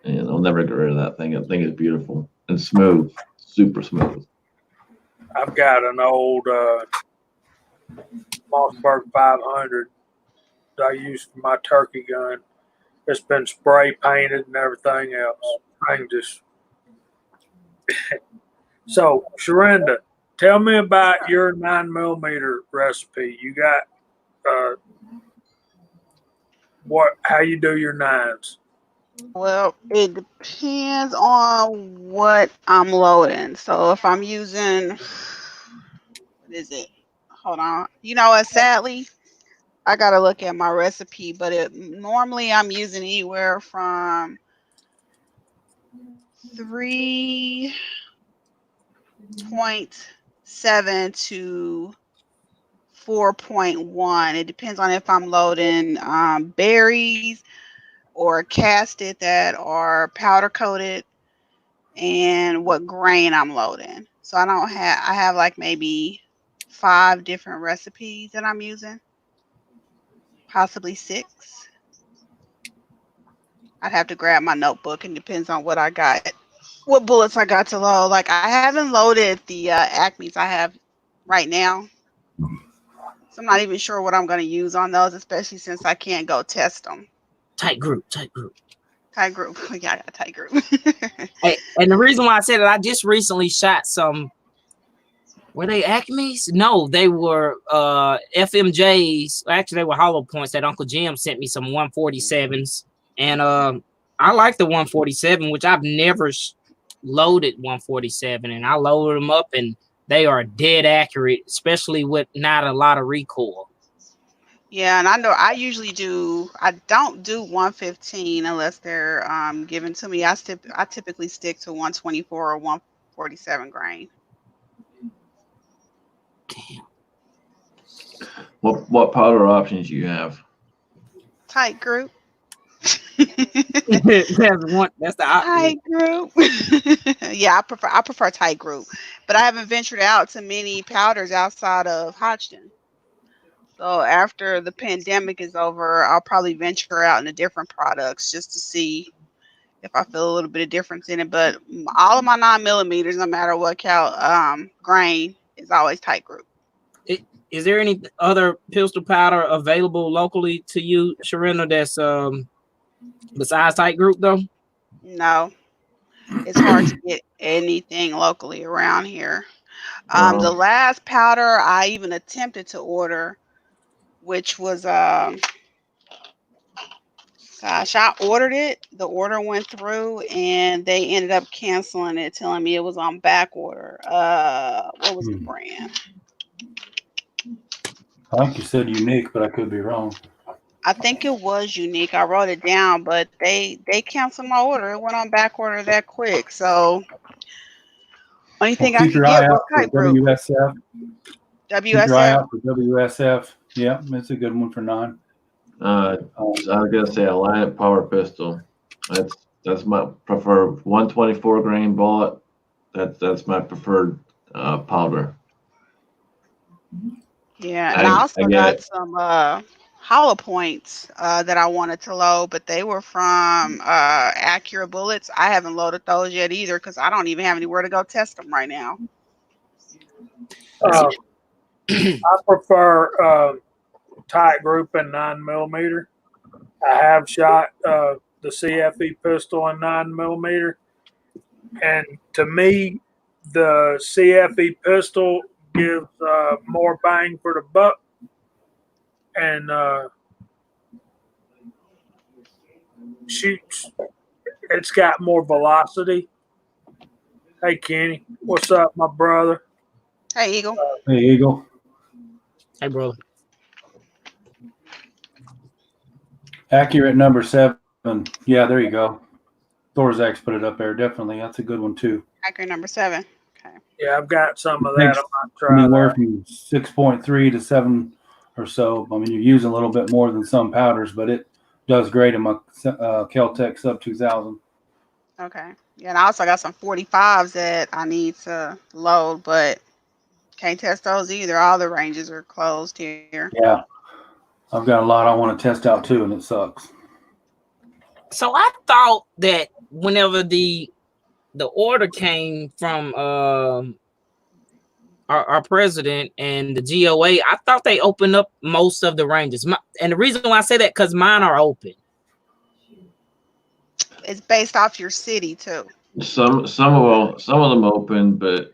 And I'll never get rid of that thing. I think it's beautiful and smooth, super smooth. I've got an old Mossberg 500 that I use for my turkey gun. It's been spray painted and everything else. I can just. So, Sharinda, tell me about your 9mm recipe. You got how you do your nines? Well, it depends on what I'm loading. So if I'm using, what is it? Hold on. You know what? Sadly, I gotta look at my recipe, but normally I'm using anywhere from 3.7 to 4.1. It depends on if I'm loading berries or casted that are powder coated and what grain I'm loading. So I have like maybe 5 different recipes that I'm using, possibly 6. I'd have to grab my notebook, and depends on what I got, what bullets I got to load. Like I haven't loaded the Acmes I have right now. So I'm not even sure what I'm going to use on those, especially since I can't go test them. Tight group. Yeah, I got a tight group. Hey, and the reason why I said it, I just recently shot some. Were they Acmes? No, they were FMJs. Actually, they were hollow points that Uncle Jim sent me some 147s. And I like the 147, which I've never loaded 147. And I loaded them up, and they are dead accurate, especially with not a lot of recoil. Yeah, and I know I don't do 115 unless they're given to me. I typically stick to 124 or 147 grain. Damn. What powder options you have? Tight group. That's the tight group. Yeah, I prefer tight group, but I haven't ventured out to many powders outside of Hodgdon. So after the pandemic is over, I'll probably venture out into different products just to see if I feel a little bit of difference in it. But all of my 9mm, no matter what grain, is always tight group. Is there any other pistol powder available locally to you, Sharinda, that's besides tight group though? No. It's hard to get anything locally around here. The last powder I even attempted to order, which was gosh, I ordered it. The order went through, and they ended up canceling it, telling me it was on back order. What was the brand? I think you said Unique, but I could be wrong. I think it was Unique. I wrote it down, but they canceled my order. It went on back order that quick. So only thing I Keep could your get eye was out for kite root. WSF. Keep your eye WSF. out for WSF. Yeah, it's a good one for 9. I was gonna say a Lion Power Pistol. That's my preferred 124 grain bullet. That's my preferred powder. Yeah, and I also got some hollow points that I wanted to load, but they were from Accurate Bullets. I haven't loaded those yet either because I don't even have anywhere to go test them right now. I prefer tight group in 9mm. I have shot the CFE pistol in 9mm, and to me, the CFE pistol gives more bang for the buck, and shoots. It's got more velocity. Hey, Kenny, what's up, my brother? Hey, Eagle. Hey, Eagle. Hey, brother. Accurate number 7. Yeah, there you go. Thorzak's put it up there. Definitely, that's a good one too. Accurate number 7. Okay. Yeah, I've got some of that. I might try anywhere that. from 6.3 to 7 or so. I mean, you're using a little bit more than some powders, but it does great in my Kel-Tec Sub 2000. Okay. Yeah, and I also got some 45s that I need to load, but can't test those either. All the ranges are closed here. Yeah. I've got a lot I want to test out too, and it sucks. So I thought that whenever the order came from our president and the GOA, I thought they opened up most of the ranges. And the reason why I say that because mine are open. It's based off your city too. Some of them open, but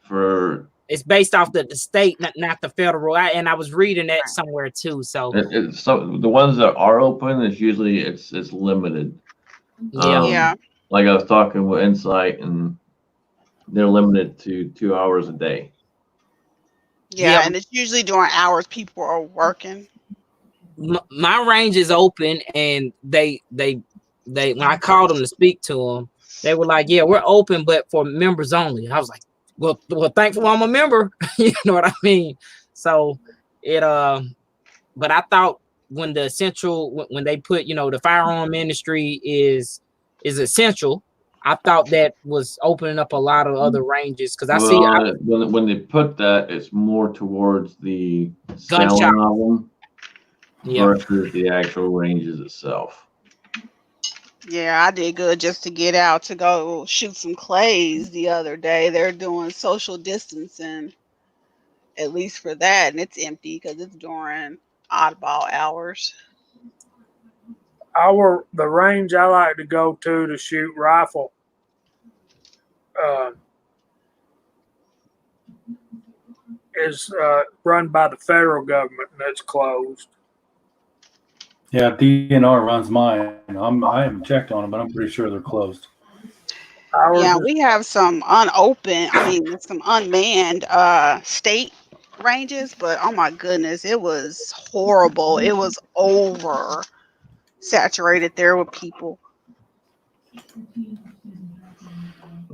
it's based off the state, not the federal. And I was reading that somewhere too. So the ones that are open is usually it's limited. Yeah. Like I was talking with Insight, and they're limited to 2 hours a day. Yeah, and it's usually during hours people are working. My range is open, and they when I called them to speak to them, they were like, "Yeah, we're open, but for members only." I was like, "Well, thankful I'm a member." You know what I mean? So it but I thought when the essential when they put the firearm industry is essential, I thought that was opening up a lot of other ranges because when they put that, it's more towards the gunshot selling of them versus the actual ranges itself. Yeah, I did good just to get out to go shoot some clays the other day. They're doing social distancing, at least for that, and it's empty because it's during oddball hours. The range I like to go to shoot rifle is run by the federal government, and it's closed. Yeah, DNR runs mine. I haven't checked on them, but I'm pretty sure they're closed. Yeah, we have some some unmanned state ranges, but oh my goodness, it was horrible. It was over saturated there with people.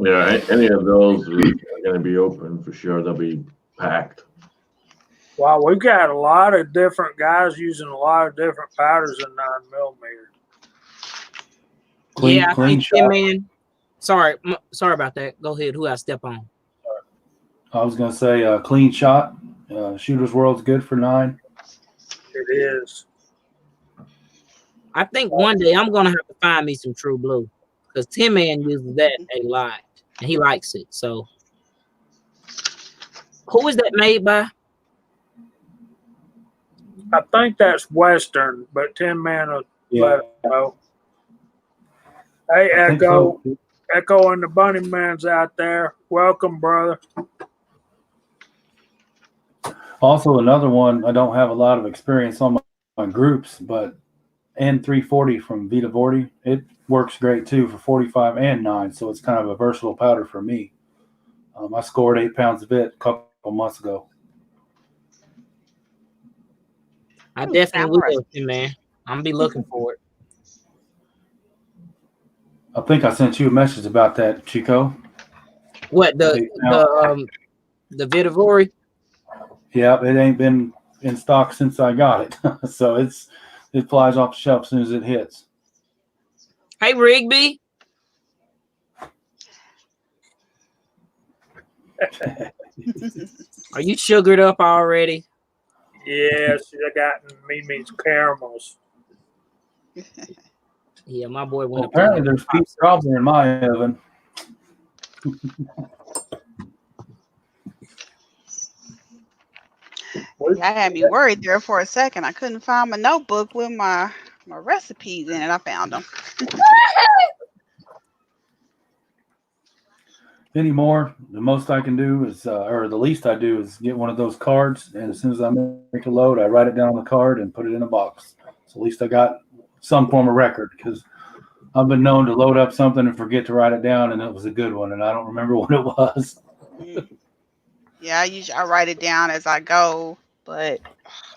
Yeah, any of those are going to be open for sure. They'll be packed. Wow, we've got a lot of different guys using a lot of different powders in 9mm. Clean shot. Man. Sorry about that. Go ahead. Who I step on? I was going to say clean shot. Shooter's World's good for 9. It is. I think one day I'm gonna have to find me some True Blue because Tim Man uses that a lot and he likes it. So, who is that made by? I think that's Western, but Tim Man will let us know. Hey, Echo. Echo and the Bunny Man's out there. Welcome, brother. Also, another one, I don't have a lot of experience on my groups, but N340 from Vita Vorti, it works great too for 45 and 9, so it's kind of a versatile powder for me. I scored 8 pounds of it a couple months ago. I definitely will, man. I'm gonna be looking for it. I think I sent you a message about that, Chico. What the Vitavori? Yeah, it ain't been in stock since I got it, so it flies off the shelf as soon as it hits. Hey, Rigby. Are you sugared up already? Yes, I got Mimi's caramels. Yeah, my boy went. Well, apparently, there's pizza cobbler in my oven. Yeah, I had me worried there for a second. I couldn't find my notebook with my recipes in it. I found them. Anymore, the most I can do is, or the least I do is get one of those cards, and as soon as I make a load, I write it down on the card and put it in a box. So at least I got some form of record, because I've been known to load up something and forget to write it down, and it was a good one, and I don't remember what it was. Yeah, I write it down as I go, but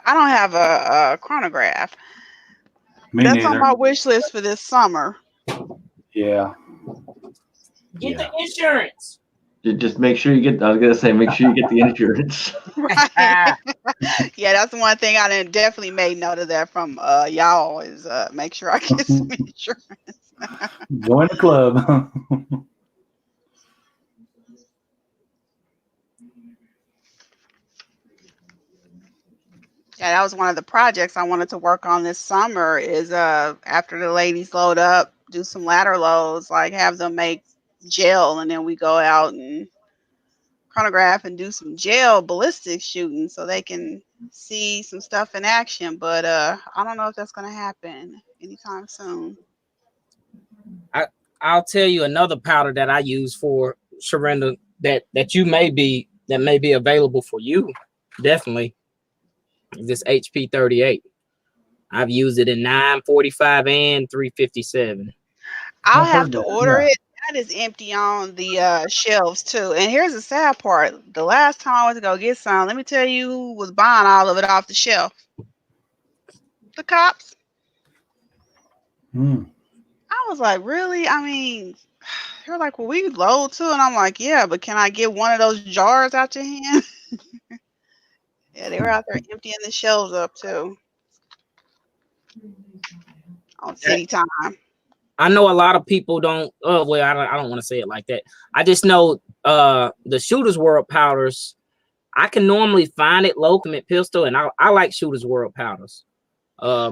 I don't have a chronograph. That's on my wish list for this summer. Yeah. Get the insurance. Just make sure you get. I was gonna say, make sure you get the insurance. Right. Yeah, that's one thing I didn't definitely made note of that from y'all is make sure I get some insurance. Join the club. Yeah, that was one of the projects I wanted to work on this summer is after the ladies load up, do some ladder loads, like have them make gel, and then we go out and chronograph and do some gel ballistics shooting so they can see some stuff in action. But I don't know if that's going to happen anytime soon. I'll tell you another powder that I use for surrender that may be available for you. Definitely. This HP 38. I've used it in 945 and 357. I'll have to order it. That is empty on the shelves too. And here's the sad part. The last time I went to go get some, let me tell you who was buying all of it off the shelf. The cops. I was like, really? I mean, they're like, well, we load too. And I'm like, yeah, but can I get one of those jars out your hand? Yeah, they were out there emptying the shelves up too. On city time. I know a lot of people don't. Oh well, I don't want to say it like that. I just know the Shooter's World powders. I can normally find it local at Pistol, and I like Shooter's World powders. I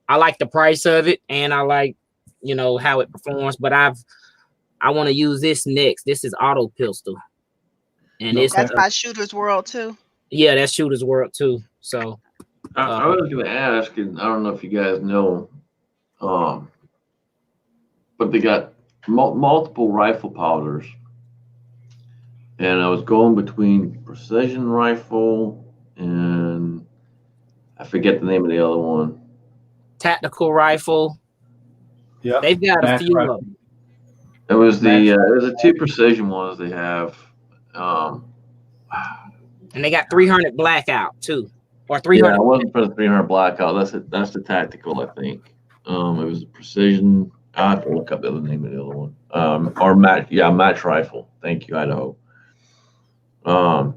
like the price of it, and I like how it performs. But I want to use this next. This is Auto Pistol, and that's by Shooter's World too. Yeah, that's Shooter's World too. So I was going to ask, and I don't know if you guys know, but they got multiple rifle powders, and I was going between precision rifle and I forget the name of the other one. Tactical rifle. Yeah, they've got a few of them. It was the 2 precision ones they have, and they got 300 blackout too, or 300. Yeah, it wasn't for the 300 blackout. That's the tactical, I think. It was a precision. I have to look up the other name of the other one. Or match rifle. Thank you, Idaho. I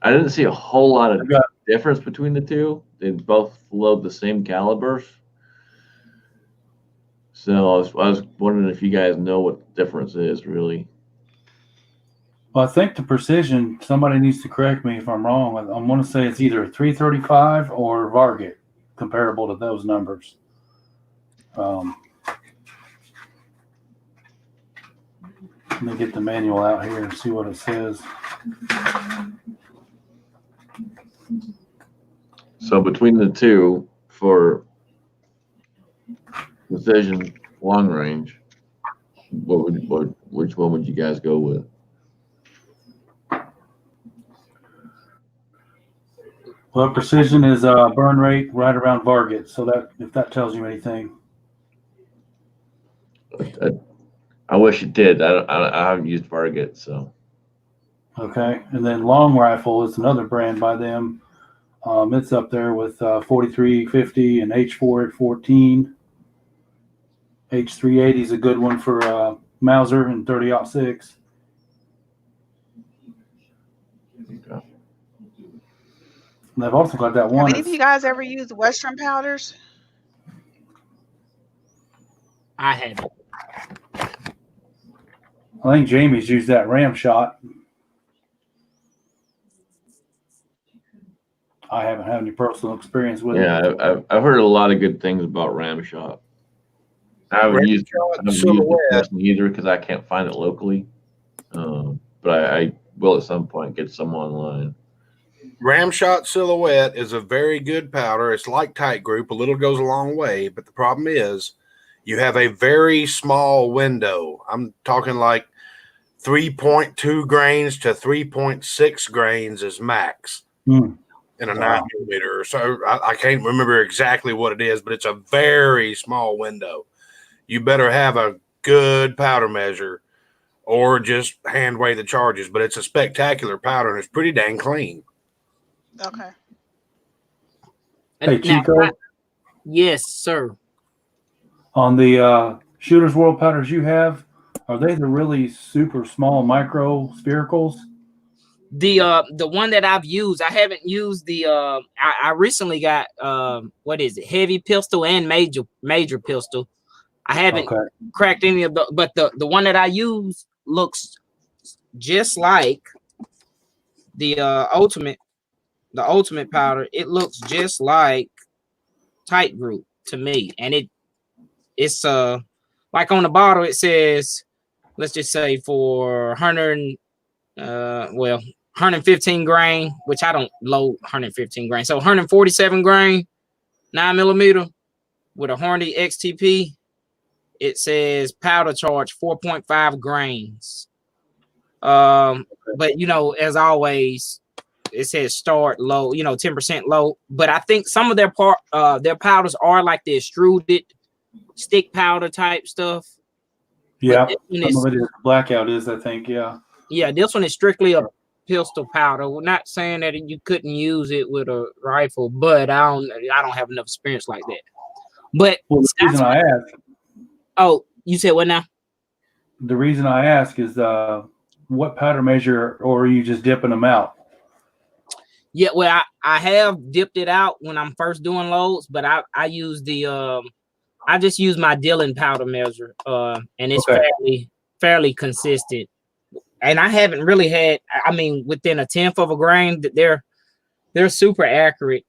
didn't see a whole lot of difference between the two. They both load the same calibers. So I was wondering if you guys know what the difference is, really. Well, I think the precision, somebody needs to correct me if I'm wrong. I want to say it's either 335 or Varget, comparable to those numbers. Let me get the manual out here and see what it says. So between the two for precision long range, Which one would you guys go with? Well, precision is burn rate right around Varget. So that if that tells you anything. I wish it did. I haven't used Varget, so. Okay, and then long rifle is another brand by them. It's up there with 4350 and H4 at 14. H380 is a good one for Mauser and 30-06. Okay. And they've also got that Have one. any of you guys ever used Western powders? I haven't. I think Jamie's used that ram shot. I haven't had any personal experience with it. Yeah, I've heard a lot of good things about ram shot. I haven't used it personally either because I can't find it locally. But I will at some point get some online. Ramshot Silhouette is a very good powder. It's like Tight Group. A little goes a long way, but the problem is you have a very small window. I'm talking like 3.2 grains to 3.6 grains is max in a 9mm. So I can't remember exactly what it is, but it's a very small window. You better have a good powder measure or just hand weigh the charges. But it's a spectacular powder, and it's pretty dang clean. Okay. Hey, Chico. Yes, sir. On the Shooter's World powders you have, are they the really super small micro sphericals? The one that I've used, I haven't used the I recently got what is it, heavy pistol and major pistol. I haven't cracked any of the, but the one that I use looks just like the ultimate powder. It looks just like Tight Group to me, and it's like on the bottle it says, let's just say for 115 grain, which I don't load 115 grain, so 147 grain 9mm with a Hornady XTP. It says powder charge 4.5 grains. But as always, it says start low, 10% low. But I think some of their powders are like the extruded stick powder type stuff. Yeah, some of it is blackout is, I think, yeah. Yeah, this one is strictly a pistol powder. We're not saying that you couldn't use it with a rifle, but I don't have enough experience like that. But the reason I ask. Oh, you said what now? The reason I ask is what powder measure, or are you just dipping them out? Yeah, well, I have dipped it out when I'm first doing loads, but I use I just use my Dillon powder measure, and it's fairly consistent. And I haven't really had, within a 1/10 of a grain, they're super accurate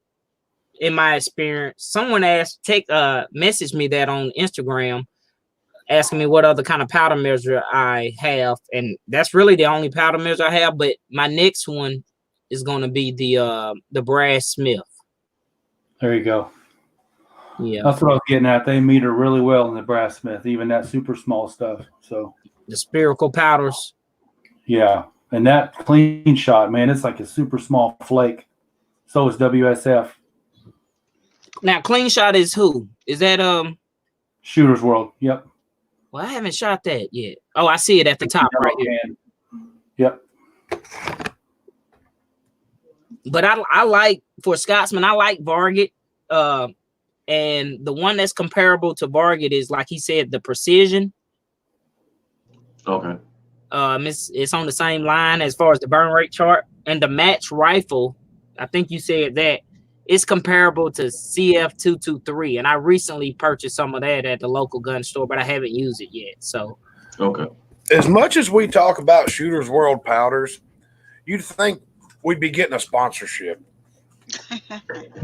in my experience. Someone messaged me that on Instagram, asking me what other kind of powder measure I have, and that's really the only powder measure I have. But my next one is going to be the Brad Smith. There you go. Yeah, that's what I was getting at. They meter really well in the Brad Smith, even that super small stuff. So the spherical powders. Yeah, and that clean shot, man, it's like a super small flake. So is WSF. Now, clean shot is who? Is that Shooter's World? Yep. Well, I haven't shot that yet. Oh, I see it at the top right here. Yep. But I like, for Scotsman, I like Varget. And the one that's comparable to Varget is, like he said, the Precision. Okay. It's on the same line as far as the burn rate chart. And the match rifle, I think you said that, it's comparable to CF223. And I recently purchased some of that at the local gun store, but I haven't used it yet. So okay. As much as we talk about Shooter's World powders, you'd think we'd be getting a sponsorship.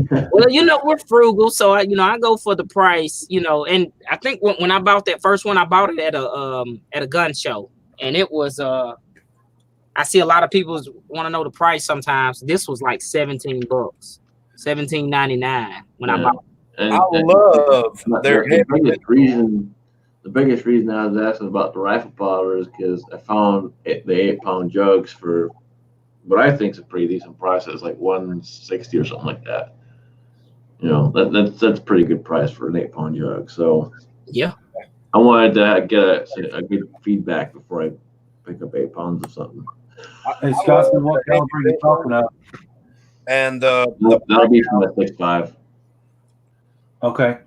Well, we're frugal, so I go for the price, and I think when I bought that first one, I bought it at a gun show, and it was I see a lot of people want to know the price sometimes. This was like $17, $17.99 when I bought it. I love their the the biggest reason I was asking about the rifle powder is because I found the 8-pound jugs for what I think is a pretty decent price. It's like $160 or something like that. You know, that's a pretty good price for an 8-pound jug. So Yeah. I wanted to get a good feedback before I pick up 8 pounds of something. Hey, Scotsman, what caliber are you talking about? And That'll be from the 6.5. Okay.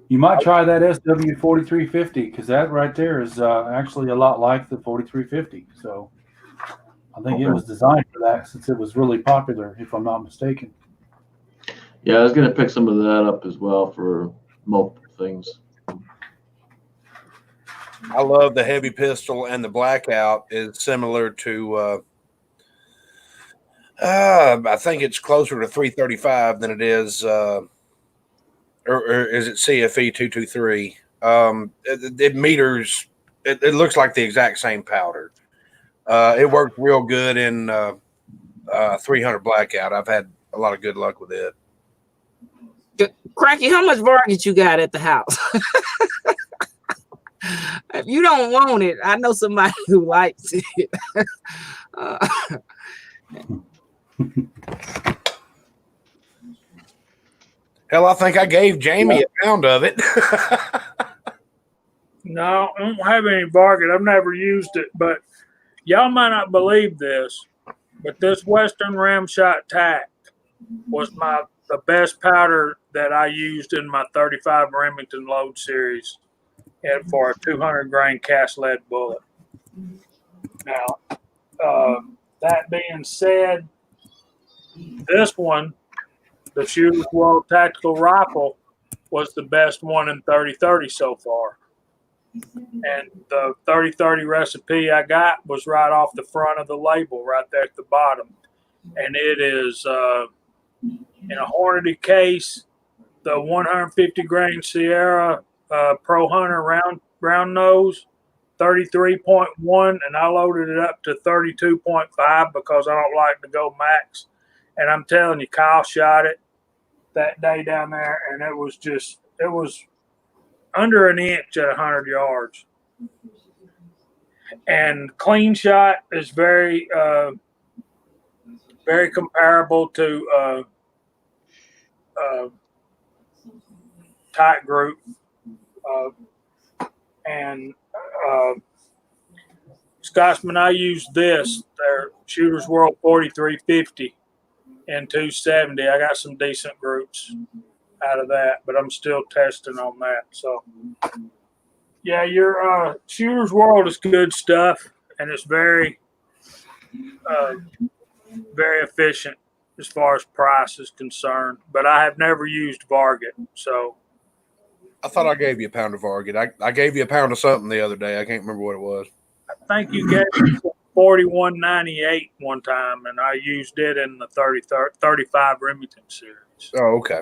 You might try that SW4350 because that right there is actually a lot like the 4350. So I think it was designed for that since it was really popular, if I'm not mistaken. Yeah, I was going to pick some of that up as well for multiple things. I love the heavy pistol, and the blackout is similar to. I think it's closer to 335 than it is, or is it CFE 223? It meters. It looks like the exact same powder. It worked real good in 300 blackout. I've had a lot of good luck with it. Cracky, how much vargate you got at the house? If you don't want it, I know somebody who likes it. Hell, I think I gave Jamie a pound of it. No, I don't have any vargate. I've never used it, but y'all might not believe this, but this Western Ramshot Tack was the best powder that I used in my 35 Remington load series, and for a 200 grain cast lead bullet. Now, that being said, this one, the Shooter's World Tactical Rifle, was the best one in 30-30 so far. And the 30-30 recipe I got was right off the front of the label, right there at the bottom. And it is in a Hornady case, the 150 grain Sierra Pro Hunter round nose, 33.1, and I loaded it up to 32.5 because I don't like to go max. And I'm telling you, Kyle shot it that day down there, and it was under an inch at 100 yards. And clean shot is very comparable to tight group. And Scotsman, I used this, their Shooter's World 4350 and 270. I got some decent groups out of that, but I'm still testing on that. So, yeah, your Shooter's World is good stuff, and it's very, very efficient as far as price is concerned. But I have never used Vargate, so. I thought I gave you a pound of Vargate. I gave you a pound of something the other day. I can't remember what it was. I think you gave me 41.98 one time, and I used it in the 35 Remington series. Oh, okay.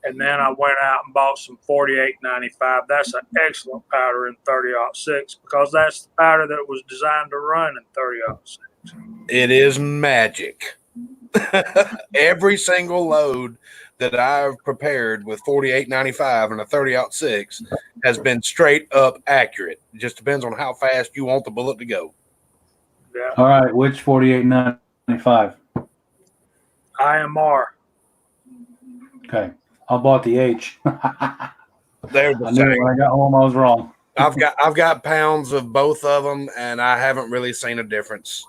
And then I went out and bought some 48.95. That's an excellent powder in 30-06 because that's the powder that was designed to run in 30-06. It is magic. Every single load that I've prepared with 48.95 and a 30-06 has been straight up accurate. It just depends on how fast you want the bullet to go. Yeah. All right, which 48.95? IMR. Okay, I bought the H. There's the I knew it when I got home I was wrong. I've got pounds of both of them, and I haven't really seen a difference.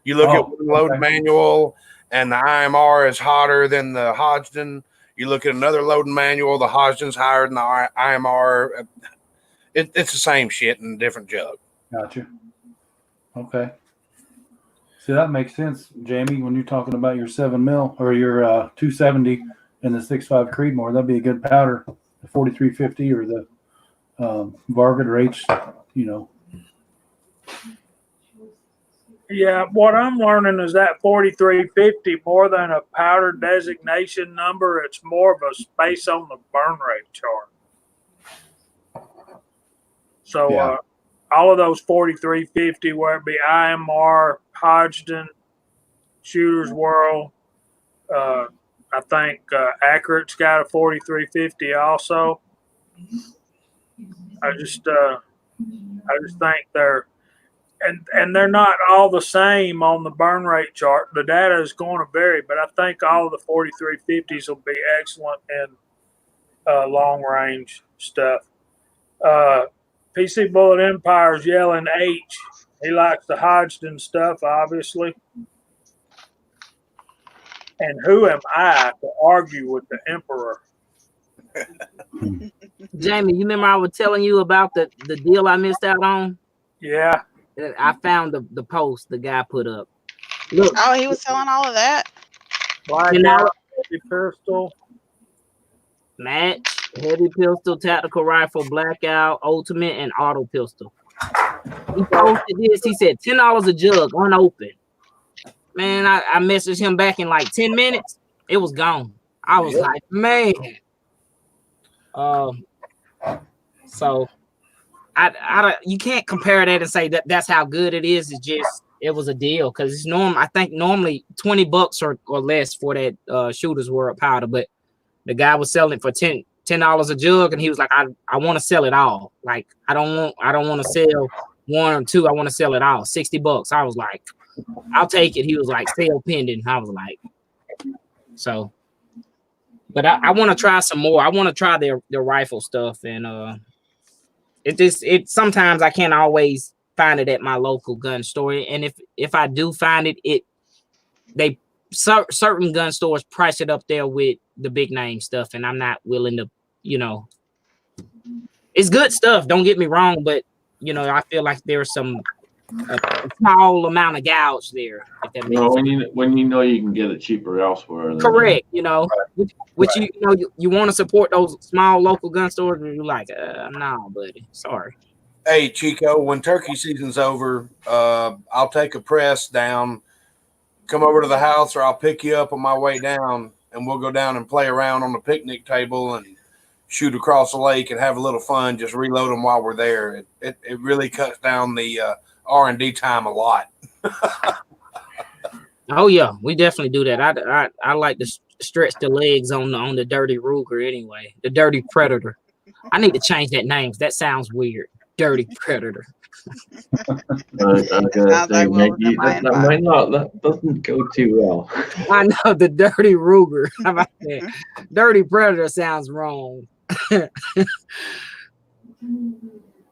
You look at one load manual, and the IMR is hotter than the Hodgdon. You look at another loading manual, the Hodgdon's higher than the IMR. It's the same shit in a different jug. Gotcha. Okay. See, that makes sense, Jamie, when you're talking about your 7mm or your 270 and the 6.5 Creedmoor. That'd be a good powder, the 4350 or the Vargate or H, you know. Yeah, what I'm learning is that 4350, more than a powder designation number, it's more of a space on the burn rate chart. So all of those 4350, where it be IMR, Hodgdon, Shooter's World, I think Accurate's got a 4350 also. I just think they're not all the same on the burn rate chart. The data is going to vary, but I think all of the 4350s will be excellent in long range stuff. PC Bullet Empire's yelling H. He likes the Hodgson stuff, obviously. And who am I to argue with the Emperor? Jamie, you remember I was telling you about the deal I missed out on? Yeah. I found the post the guy put up. Look, Oh, he was selling all of that. Blackout, heavy pistol, match, heavy pistol, tactical rifle, blackout, ultimate, and auto pistol. He posted this. He said $10 a jug, unopened. Man, I messaged him back in like 10 minutes. It was gone. I was like, man. So I you can't compare that and say that's how good it is. It's just it was a deal because it's I think normally $20 or less for that Shooter's World powder, but the guy was selling it for $10 a jug, and he was like, I want to sell it all. Like I don't want to sell one or two. I want to sell it all. $60. I was like, I'll take it. He was like, sale pending. I was like, so. But I want to try some more. I want to try their rifle stuff, and it sometimes I can't always find it at my local gun store, and if I do find it, certain gun stores price it up there with the big name stuff, and I'm not willing to, it's good stuff. Don't get me wrong, but I feel like there's a small amount of gouge there. If that makes sense. When you know you can get it cheaper elsewhere. Correct. Which you want to support those small local gun stores, and you're like, no, buddy, sorry. Hey, Chico, when turkey season's over, I'll take a press down, come over to the house, or I'll pick you up on my way down, and we'll go down and play around on the picnic table and shoot across the lake and have a little fun. Just reload them while we're there. It really cuts down the R&D time a lot. Oh yeah, we definitely do that. I like to stretch the legs on the Dirty Ruger anyway. The Dirty Predator. I need to change that name. That sounds weird. Dirty Predator. That doesn't go too well. I know, the Dirty Ruger. How about that? Dirty Predator sounds wrong.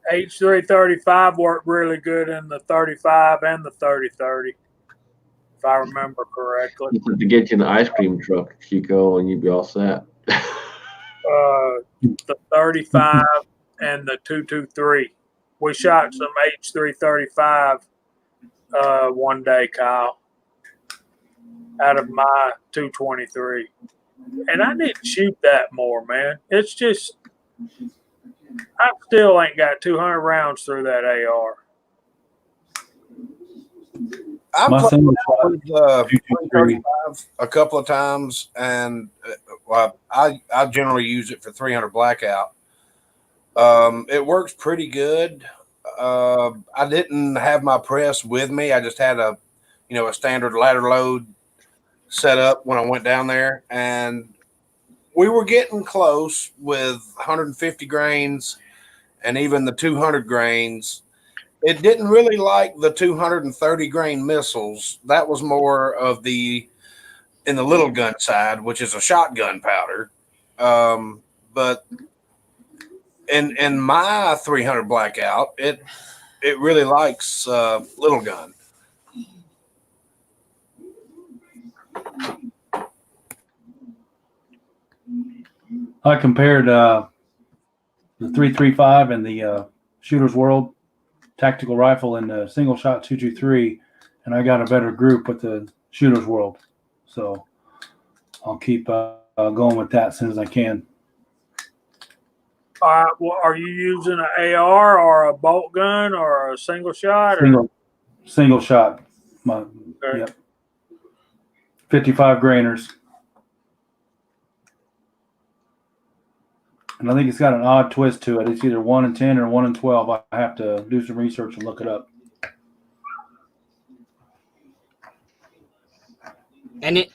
H335 worked really good in the 35 and the 30-30, if I remember correctly. You have to get you in the ice cream truck, Chico, and you'd be all set. The 35 and the 223. We shot some H335 one day, Kyle, out of my 223. And I need to shoot that more, man. It's just, I still ain't got 200 rounds through that AR. I've played with 335 a couple of times, and I generally use it for 300 blackout. It works pretty good. I didn't have my press with me. I just had a standard ladder load set up when I went down there, and we were getting close with 150 grains and even the 200 grains. It didn't really like the 230 grain missiles. That was more of in the little gun side, which is a shotgun powder. But in my 300 blackout, it really likes little gun. I compared the 335 and the Shooter's World tactical rifle and the single shot 223, and I got a better group with the Shooter's World. So I'll keep going with that as soon as I can. Well, are you using an AR or a bolt gun or a single shot? Single shot. Okay. Yep. 55 grainers. And I think it's got an odd twist to it. It's either 1 in 10 or 1 in 12. I have to do some research and look it up. And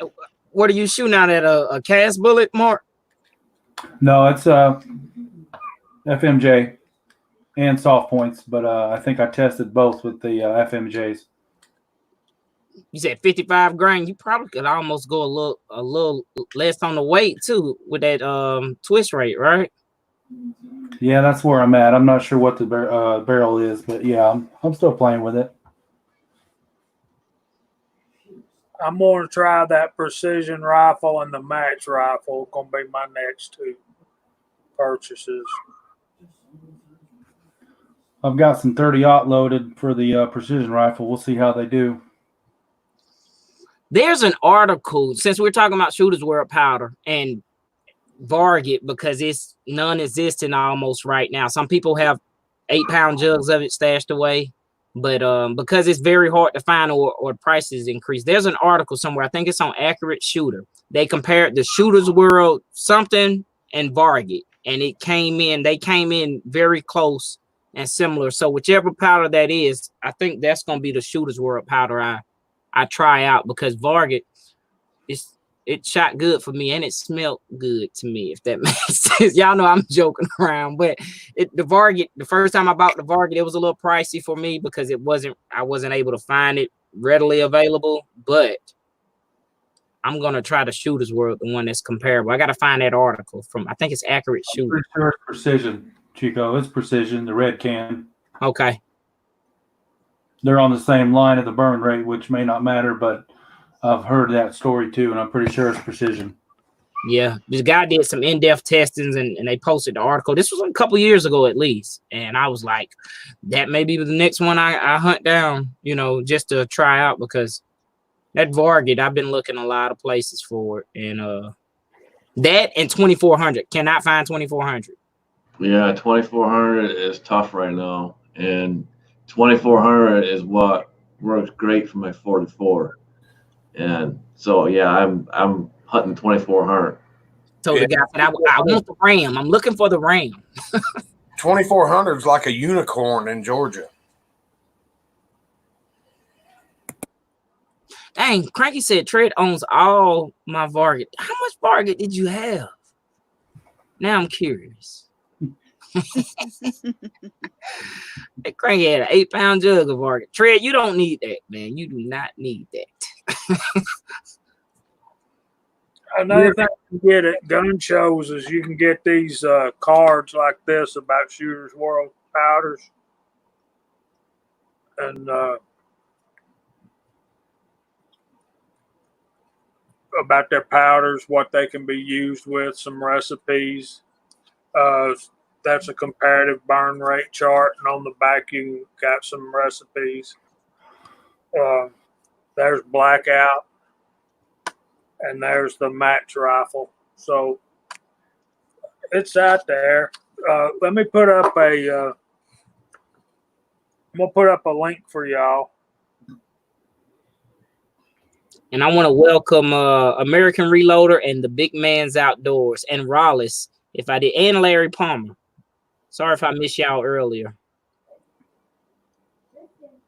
what are you shooting out at, a cast bullet, Mark? No, it's FMJ. and soft points, but I think I tested both with the FMJs. You said 55 grain. You probably could almost go a little less on the weight too with that twist rate, right? Yeah, that's where I'm at. I'm not sure what the barrel is, but yeah, I'm still playing with it. I'm going to try that precision rifle and the match rifle. Going to be my next two purchases. I've got some 30-aught loaded for the precision rifle. We'll see how they do. There's an article, since we're talking about Shooter's World powder and Varget, because it's non-existent almost right now. Some people have 8-pound jugs of it stashed away, but because it's very hard to find or prices increase. There's an article somewhere, I think it's on Accurate Shooter. They compared the Shooter's World something and Varget, and they came in very close and similar. So whichever powder that is, I think that's going to be the Shooter's World powder I try out, because Varget, it shot good for me and it smelled good to me, if that makes sense. Y'all know I'm joking around, but the Varget, the first time I bought the Varget, it was a little pricey for me because I wasn't able to find it readily available, but I'm going to try the Shooter's World, the one that's comparable. I got to find that article from, I think it's Accurate Shooter. Pretty sure it's precision, Chico. It's precision, the red can. Okay. They're on the same line of the burn rate, which may not matter, but I've heard that story too, and I'm pretty sure it's precision. Yeah, this guy did some in-depth testings, and they posted the article. This was a couple years ago at least, and I was like, that may be the next one I hunt down, just to try out, because that Varget, I've been looking a lot of places for it, and that and 2400. Cannot find 2400. Yeah, 2400 is tough right now, and 2400 is what works great for my 44. And so, yeah, I'm hunting 2400. So the guy said, I want the Ram. I'm looking for the Ram. 2400 is like a unicorn in Georgia. Dang, Cranky said Tread owns all my Varget. How much Varget did you have? Now I'm curious. Cranky had an 8-pound jug of Varget. Tread, you don't need that, man. You do not need that. Another thing you can get at gun shows is you can get these cards like this about Shooter's World powders. And about their powders, what they can be used with, some recipes. That's a comparative burn rate chart, and on the back you got some recipes. There's Blackout, and there's the match rifle. So it's out there. Let me put up I'm gonna put up a link for y'all. And I want to welcome American Reloader and the Big Man's Outdoors and Rollis, if I did, and Larry Palmer. Sorry if I missed y'all earlier.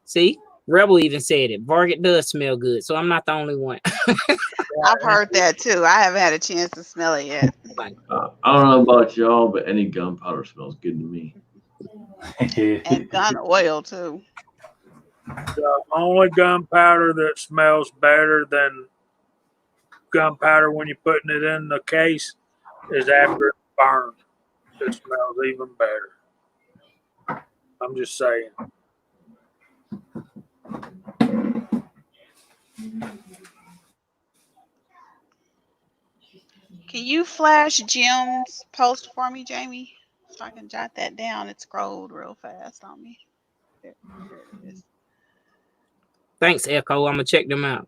See, Rebel even said it. Varget does smell good, so I'm not the only one. I've heard that too. I haven't had a chance to smell it yet. I don't know about y'all, but any gunpowder smells good to me. And gun oil too. The only gunpowder that smells better than gunpowder when you're putting it in the case is after it's burned. It smells even better. I'm just saying. Can you flash Jim's post for me, Jamie? So I can jot that down. It scrolled real fast on me. There it is. Thanks, Echo. I'm gonna check them out.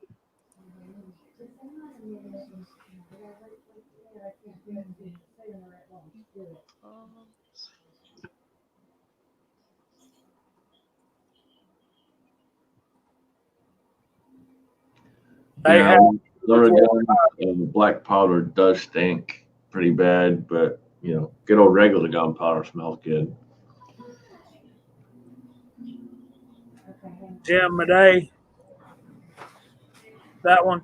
Black powder does stink pretty bad, but good old regular gunpowder smells good. Jim Madej. That one?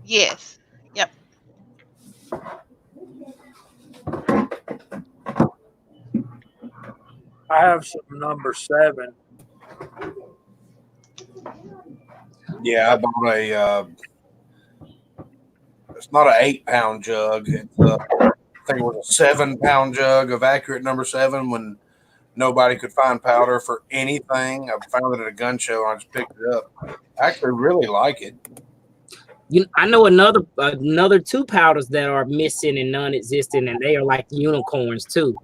Yes. Yep. I have some number 7. Yeah, I bought a. It's not an 8-pound jug. It's I think it was a 7-pound jug of accurate number 7 when nobody could find powder for anything. I found it at a gun show and I just picked it up. I actually really like it. I know another 2 powders that are missing and non-existent, and they are like unicorns too.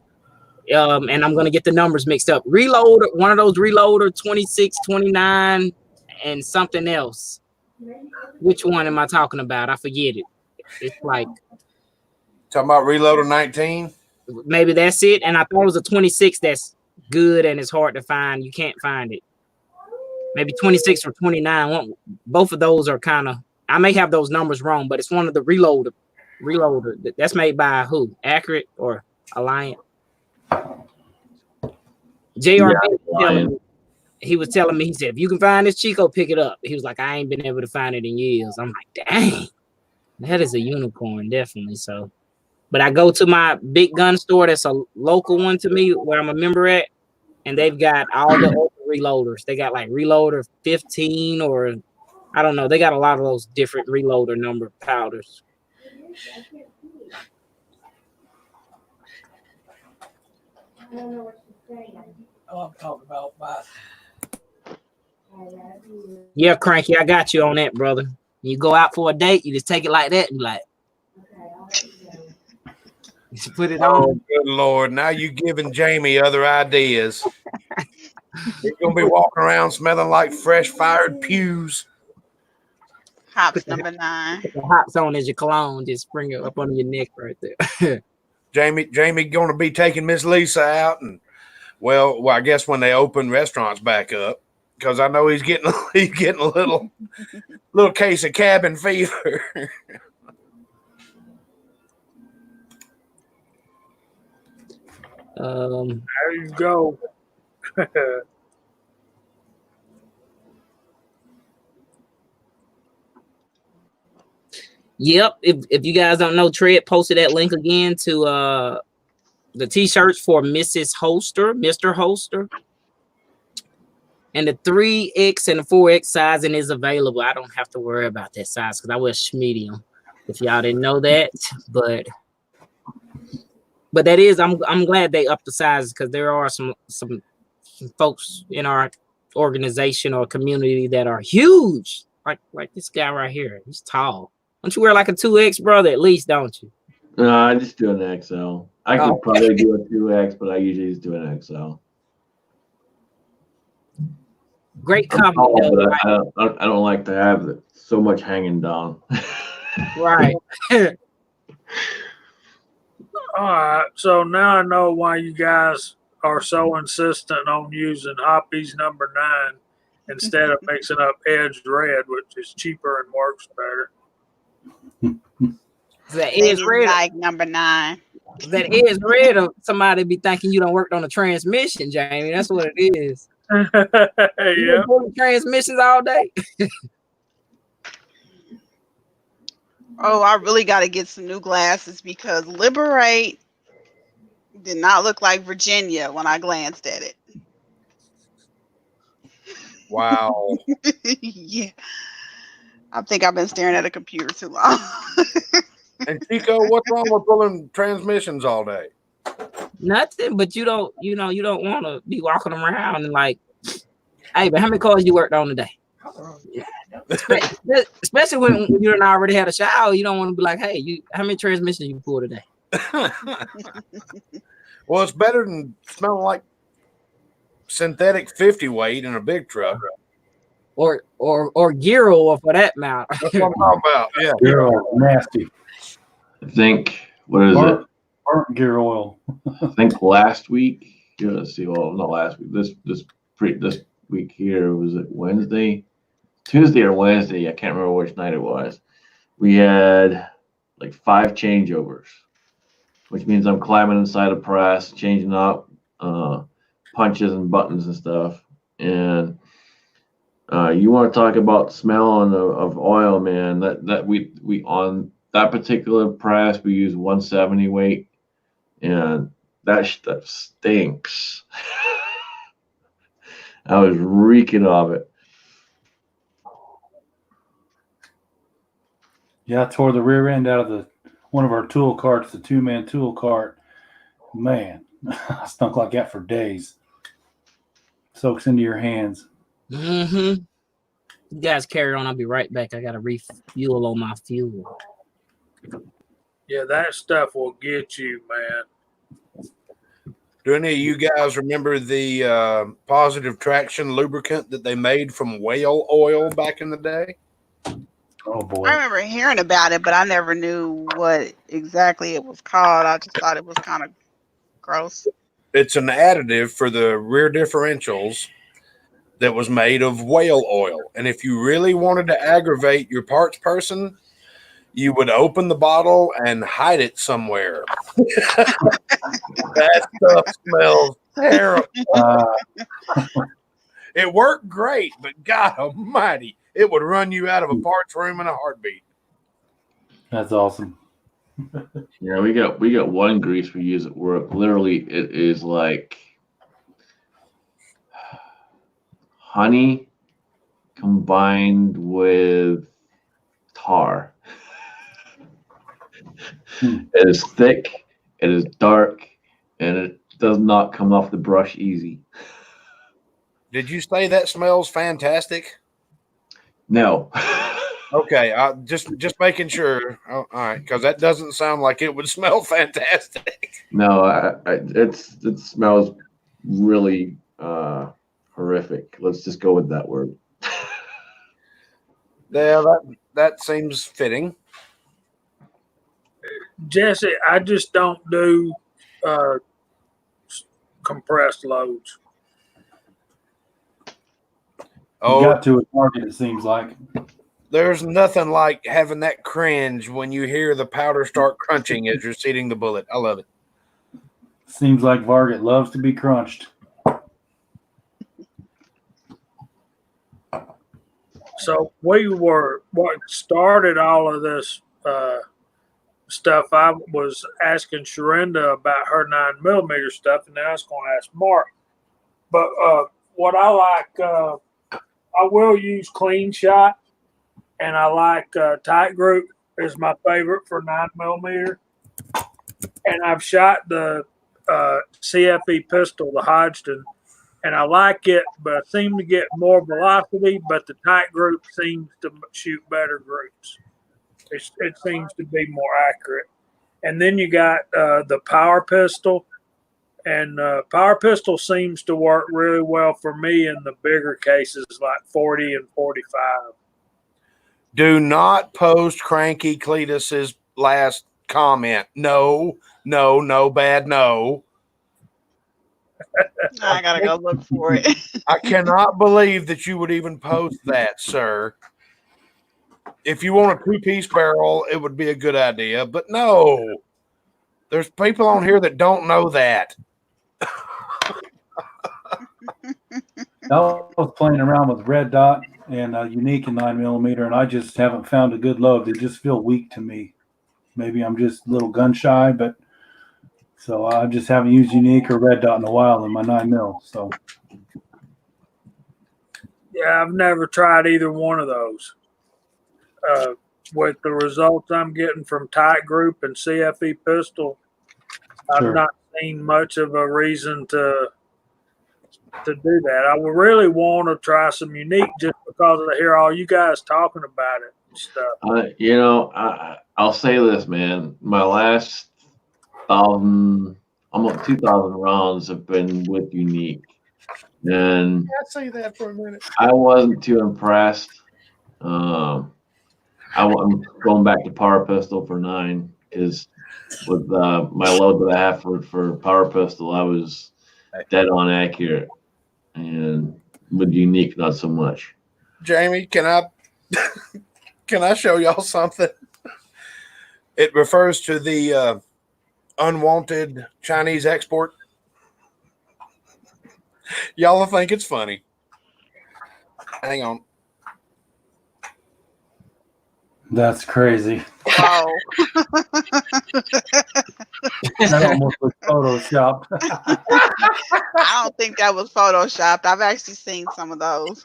And I'm gonna get the numbers mixed up. Reloader, one of those Reloader 26, 29, and something else. Which one am I talking about? I forget it. It's like Talking about Reloader 19. Maybe that's it. And I thought it was a 26 that's good and it's hard to find. You can't find it. Maybe 26 or 29. Both of those are kind of. I may have those numbers wrong, but it's one of the Reloader. That's made by who? Accurate or Alliant? JRB, he was telling me, he said, if you can find this Chico, pick it up. He was like, I ain't been able to find it in years. I'm like, dang, that is a unicorn, definitely. So, but I go to my big gun store that's a local one to me where I'm a member at, and they've got all the other reloaders. They got like Reloader 15 or I don't know. They got a lot of those different Reloader number powders. I don't know what she's saying. Oh, I'm talking about my. Yeah, Cranky, I got you on that, brother. You go out for a date, you just take it like that and be like, just put it on. Oh, good Lord. Now you giving Jamie other ideas. He's going to be walking around smelling like fresh fired pews. Hops number 9. The hops on as your cologne, just spring it up under your neck right there. Jamie going to be taking Miss Lisa out, and well, I guess when they open restaurants back up, because I know he's getting a little case of cabin fever. There you go. Yep. If you guys don't know, Tread posted that link again to the t-shirts for Mrs. Holster, Mr. Holster. And the 3X and the 4X sizing is available. I don't have to worry about that size because I wear medium. If y'all didn't know that, but that is, I'm glad they upped the sizes because there are some folks in our organization or community that are huge, like this guy right here. He's tall. Don't you wear like a 2X, brother? At least, don't you? No, I just do an XL. I could probably do a 2X, but I usually just do an XL. Great compliment. I don't like to have so much hanging down. Right. All right. So now I know why you guys are so insistent on using Hoppy's number 9 instead of mixing up Edged Red, which is cheaper and works better. That is red. Like number 9. That is red. Of somebody be thinking you don't worked on the transmission, Jamie. That's what it is. Yeah. Transmissions all day. Oh, I really got to get some new glasses because Liberate did not look like Virginia when I glanced at it. Wow. Yeah. I think I've been staring at a computer too long. And Chico, what's wrong with pulling transmissions all day? Nothing, but you don't want to be walking around and like, hey, but how many cars you worked on today? Especially when you don't already had a shower, you don't want to be like, hey, how many transmissions you pulled today? Well, it's better than smelling like synthetic 50 weight in a big truck. Or gear oil for that matter. That's what I'm talking about. Yeah. Gear oil, nasty. I think, what is it? Burnt gear oil. I think last week, let's see, well, not last week, this week here, was it Wednesday? Tuesday or Wednesday, I can't remember which night it was. We had like 5 changeovers, which means I'm climbing inside a press, changing up punches and buttons and stuff. And you want to talk about smell of oil, man? That we on that particular press we use 170 weight, and that stuff stinks. I was reeking of it. Yeah, I tore the rear end out of one of our tool carts, the 2-man tool cart. Man, I stunk like that for days. Soaks into your hands. Mm-hmm. You guys carry on. I'll be right back. I got to refuel on my fuel. Yeah, that stuff will get you, man. Do any of you guys remember the positive traction lubricant that they made from whale oil back in the day? Oh boy. I remember hearing about it, but I never knew what exactly it was called. I just thought it was kind of gross. It's an additive for the rear differentials that was made of whale oil. And if you really wanted to aggravate your parts person, you would open the bottle and hide it somewhere. That stuff smells terrible. It worked great, but God almighty, it would run you out of a parts room in a heartbeat. That's awesome. Yeah, we got one grease we use at work. Literally, it is like honey combined with tar. It is thick, it is dark, and it does not come off the brush easy. Did you say that smells fantastic? No. Okay, just making sure. Oh, all right, because that doesn't sound like it would smell fantastic. No, it smells really horrific. Let's just go with that word. Yeah, that seems fitting. Jesse, I just don't do compressed loads. You got to a target, it seems like. There's nothing like having that cringe when you hear the powder start crunching as you're seating the bullet. I love it. Seems like Varget loves to be crunched. So what started all of this stuff. I was asking Sharinda about her 9mm stuff, and then I was going to ask Mark. But what I like, I will use Clean Shot, and I like Tight Group is my favorite for 9mm. And I've shot the CFE pistol, the Hodgson, and I like it, but I seem to get more velocity, but the Tight Group seems to shoot better groups. It seems to be more accurate. And then you got the Power Pistol, and Power Pistol seems to work really well for me in the bigger cases like 40 and 45. Do not post Cranky Cletus's last comment. No, bad no. I gotta go look for it. I cannot believe that you would even post that, sir. If you want a 2-piece barrel, it would be a good idea. But no, there's people on here that don't know that. I was playing around with Red Dot and Unique in 9mm, and I just haven't found a good load. They just feel weak to me. Maybe I'm just a little gun shy, but so I just haven't used Unique or Red Dot in a while in my 9mm. So Yeah, I've never tried either one of those. With the results I'm getting from Tight Group and CFE Pistol, I've not seen much of a reason to do that. I would really want to try some Unique just because I hear all you guys talking about it and stuff. I'll say this, man. My last 1,000, almost 2,000 rounds have been with Unique, and I say that for a minute. I wasn't too impressed. I'm going back to Power Pistol for 9 because with my load that I have for Power Pistol, I was dead on accurate, and with Unique, not so much. Jamie, can I show y'all something? It refers to the unwanted Chinese export. Y'all will think it's funny. Hang on. that's crazy. Wow. That almost was photoshopped. I don't think that was photoshopped. I've actually seen some of those.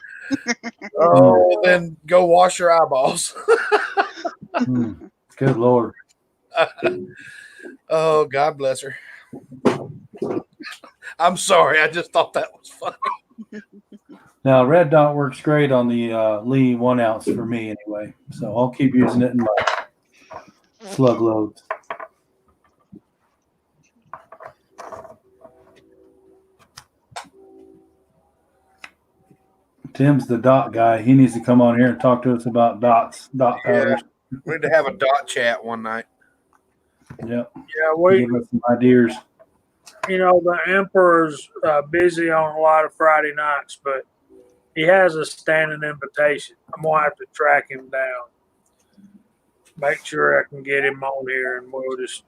Oh, then go wash your eyeballs. Good Lord. Oh, God bless her. I'm sorry. I just thought that was funny. Now, red dot works great on the Lee 1 ounce for me anyway. So I'll keep using it in my slug loads. Tim's the dot guy. He needs to come on here and talk to us about dot powders. We need to have a dot chat one night. Yep. Yeah, we Give us some ideas. the Emperor's busy on a lot of Friday nights, but he has a standing invitation. I'm gonna have to track him down, make sure I can get him on here, and we'll just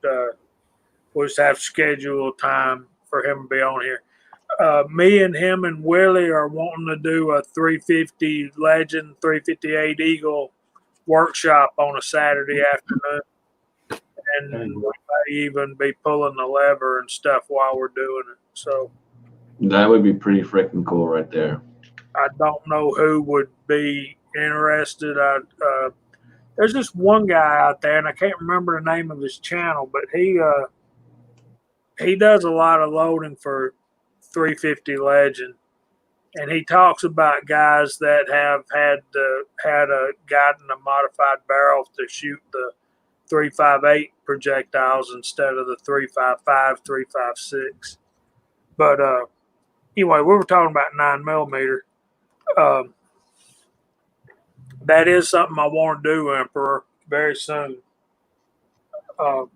have scheduled time for him to be on here. Me and him and Willie are wanting to do a 350 Legend 358 Eagle workshop on a Saturday afternoon, and we may even be pulling the lever and stuff while we're doing it. So That would be pretty freaking cool right there. I don't know who would be interested. There's just one guy out there, and I can't remember the name of his channel, but he does a lot of loading for 350 Legend, and he talks about guys that have gotten a modified barrel to shoot the 358 projectiles instead of the 355, 356. But anyway, we were talking about 9mm. That is something I want to do, Emperor, very soon. But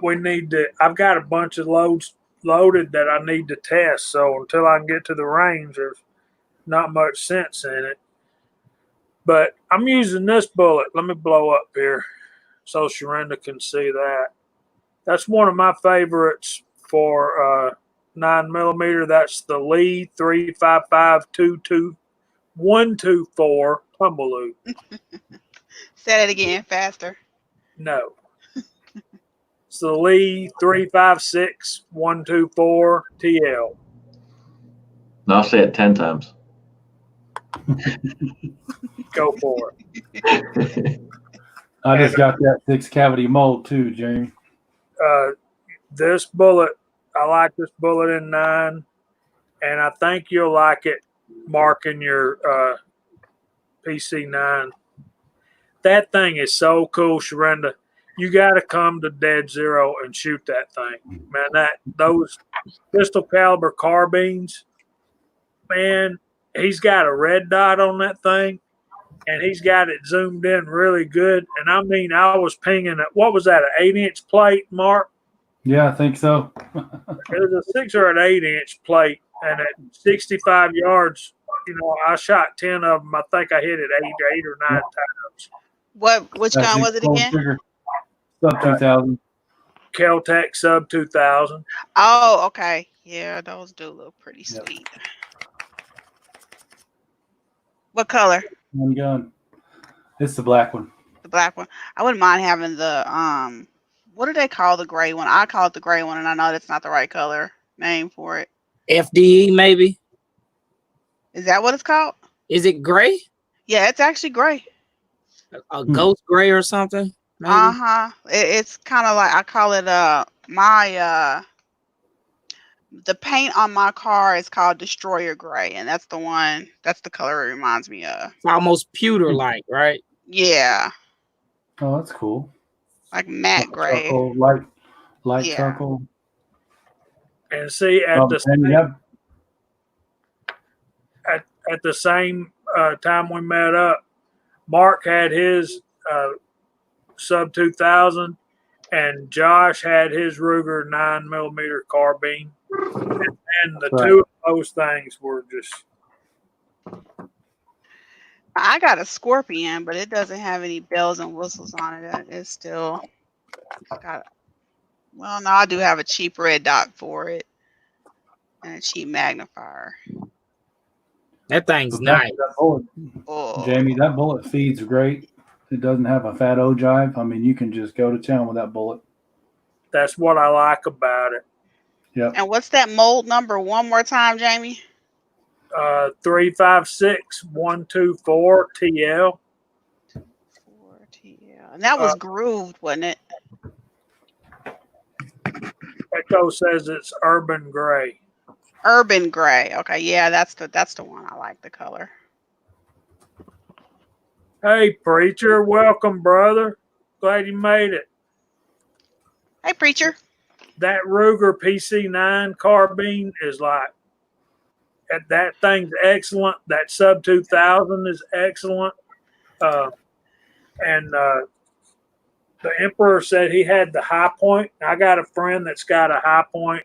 we need to. I've got a bunch of loads loaded that I need to test. So until I can get to the range, there's not much sense in it. But I'm using this bullet. Let me blow up here so Sharinda can see that. That's one of my favorites for 9mm. That's the Lee 355-124 Tumbleweed. Say it again, faster. No. It's the Lee 356-124 TL. And I'll say it 10 times. Go for it. I just got that 6-cavity mold too, Jamie. This bullet, I like this bullet in 9, and I think you'll like it marking your PC9. That thing is so cool, Sharinda. You got to come to Dead Zero and shoot that thing, man. Those pistol caliber carbines, man. He's got a red dot on that thing, and he's got it zoomed in really good. And I mean, I was pinging it. What was that? An 8-inch plate, Mark? Yeah, I think so. It was a 6 or an 8-inch plate, and at 65 yards, I shot 10 of them. I think I hit it eight or 9 times. Which gun was it again? Trigger. Sub 2000. Kel-Tec Sub 2000. Oh, okay. Yeah, those do look pretty sweet. What color? One gun. It's the black one. The black one. I wouldn't mind having the what do they call the gray one? I call it the gray one, and I know that's not the right color name for it. FDE maybe. Is that what it's called? Is it gray? Yeah, it's actually gray. A ghost gray or something? Maybe? It's kind of like I call it the paint on my car is called Destroyer Gray, and that's the one. That's the color it reminds me of. It's almost pewter like, right? Yeah. Oh, that's cool. Like matte gray. Charcoal, light charcoal. And see, at the same time we met up, Mark had his Sub 2000, and Josh had his Ruger 9mm carbine, and the two of those things were just. I got a Scorpion, but it doesn't have any bells and whistles on it. It's still got. Well, no, I do have a cheap red dot for it and a cheap magnifier. That thing's nice. Jamie, that bullet feeds great. It doesn't have a fat ogive. I mean, you can just go to town with that bullet. That's what I like about it. Yep. And what's that mold number one more time, Jamie? 356124 TL. 4TL. And that was grooved, wasn't it? Echo says it's urban gray. Urban gray. Okay, yeah, that's the one. I like the color. Hey, preacher, welcome, brother. Glad you made it. Hey, preacher. That Ruger PC9 carbine is like, that thing's excellent. That sub 2000 is excellent. And the Emperor said he had the high point. I got a friend that's got a high point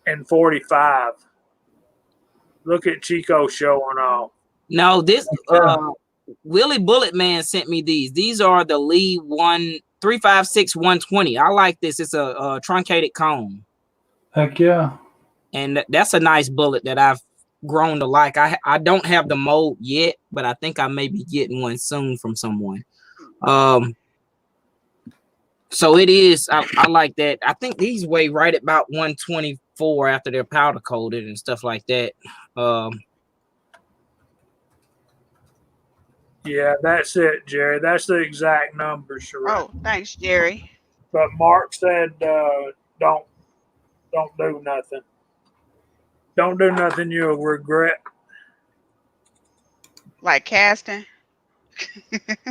in 45. Look at Chico showing off. No, this Willie Bullet Man sent me these. These are the Lee 356 120. I like this. It's a truncated cone. Heck yeah. And that's a nice bullet that I've grown to like. I don't have the mold yet, but I think I may be getting one soon from someone. So it is. I like that. I think these weigh right about 124 after they're powder coated and stuff like that. Yeah, that's it, Jerry. That's the exact number, Sheree. Oh, thanks, Jerry. But Mark said, don't do nothing. Don't do nothing you'll regret. Like casting?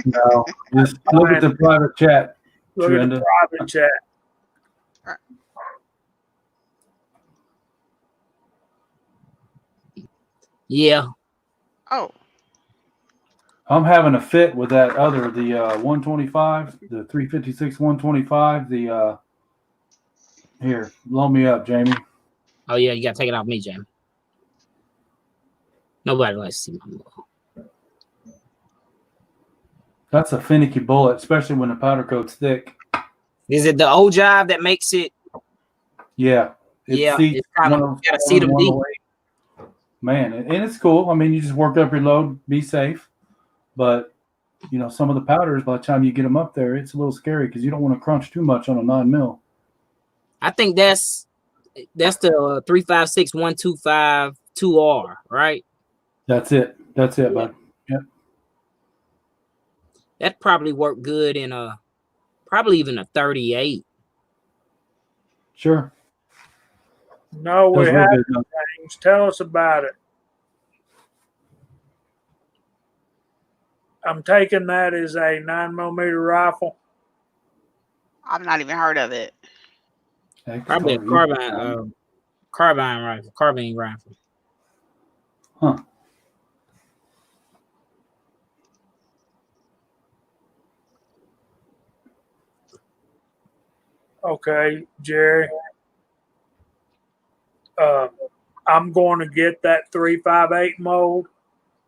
No, just look at the private chat. Look at the private chat. Yeah. Oh. I'm having a fit with that other, the 125, the 356 125. The here, blow me up, Jamie. Oh yeah, you gotta take it off me, Jamie. Nobody likes to see my move. That's a finicky bullet, especially when the powder coat's thick. Is it the ogive that makes it? Yeah. It's kind of, you gotta see them deep. Man, and it's cool. I mean, you just work up your load, be safe. But, you know, some of the powders, by the time you get them up there, it's a little scary because you don't want to crunch too much on a 9mm. I think that's the 356 125 2R, right? That's it. That's it, bud. Yep. That probably worked good in probably even a 38. Sure. No, we haven't. James, tell us about it. I'm taking that as a 9mm rifle. I've not even heard of it. Probably a carbine rifle. Huh. Okay, Jerry. I'm going to get that 358 mold.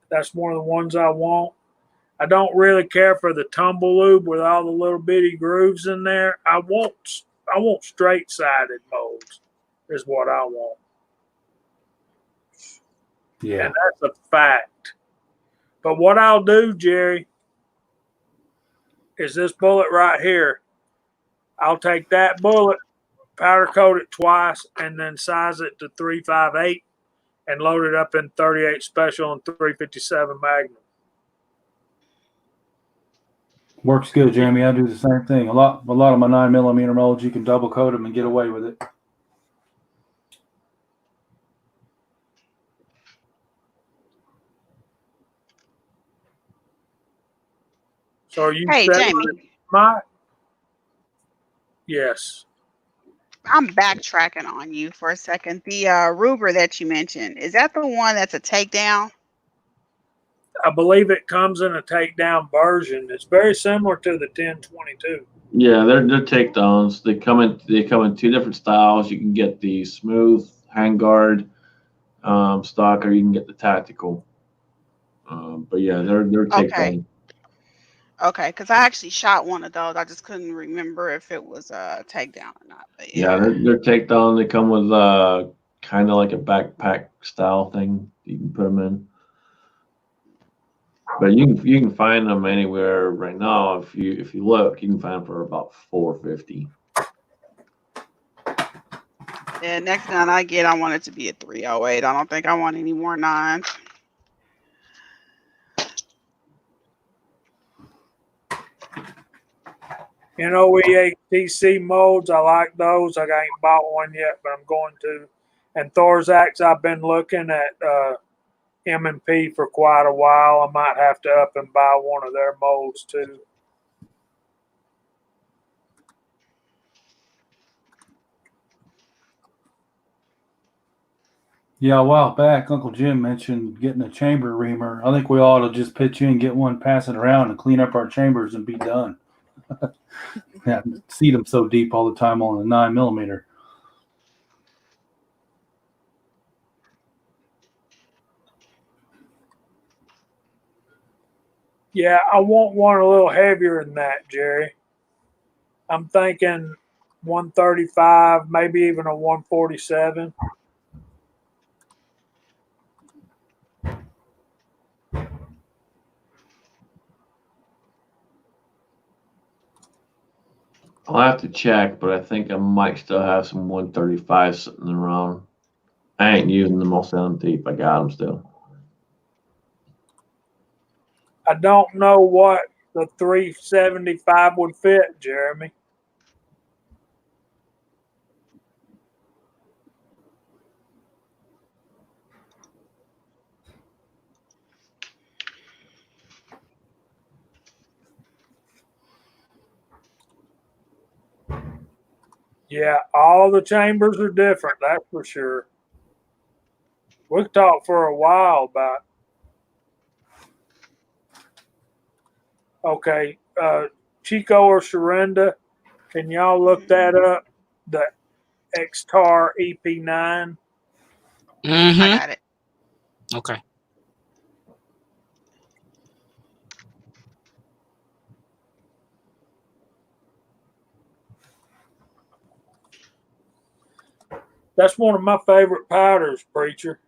That's one of the ones I want. I don't really care for the tumble lube with all the little bitty grooves in there. I want straight sided molds is what I want. Yeah. And that's a fact. But what I'll do, Jerry, is this bullet right here. I'll take that bullet, powder coat it twice, and then size it to 358 and load it up in 38 Special and 357 Magnum. Works good, Jeremy. I do the same thing. A lot of my 9mm molds, you can double coat them and get away with it. So are you Hey, Jamie. Yes. I'm backtracking on you for a second. The Ruger that you mentioned, is that the one that's a takedown? I believe it comes in a takedown version. It's very similar to the 1022. Yeah, they're takedowns. They come in two different styles. You can get the smooth handguard stock, or you can get the tactical. But yeah, they're takedown. Okay, because I actually shot one of those. I just couldn't remember if it was a takedown or not. But Yeah, they're takedown. They come with kind of like a backpack style thing. You can put them in. But you can find them anywhere right now. If you look, you can find them for about $450. Yeah, next gun I get, I want it to be a 308. I don't think I want any more 9s. NOEA TC molds, I like those. I ain't bought one yet, but I'm going to. And Thorax, I've been looking at M&P for quite a while. I might have to up and buy one of their molds too. Yeah, a while back, Uncle Jim mentioned getting a chamber reamer. I think we ought to just pitch in, get one, pass it around, and clean up our chambers and be done. Yeah, seat them so deep all the time on the 9mm. Yeah, I want one a little heavier than that, Jerry. I'm thinking 135, maybe even a 147. I'll have to check, but I think I might still have some 135 sitting around. I ain't using them. I'll sell them deep. I got them still. I don't know what the 375 would fit, Jeremy. Yeah, all the chambers are different, that's for sure. We could talk for a while about. Okay, Chico or Sharonda, can y'all look that up? The Xtar EP9. I Mm-hmm. got it. Okay. That's one of my favorite powders, Preacher.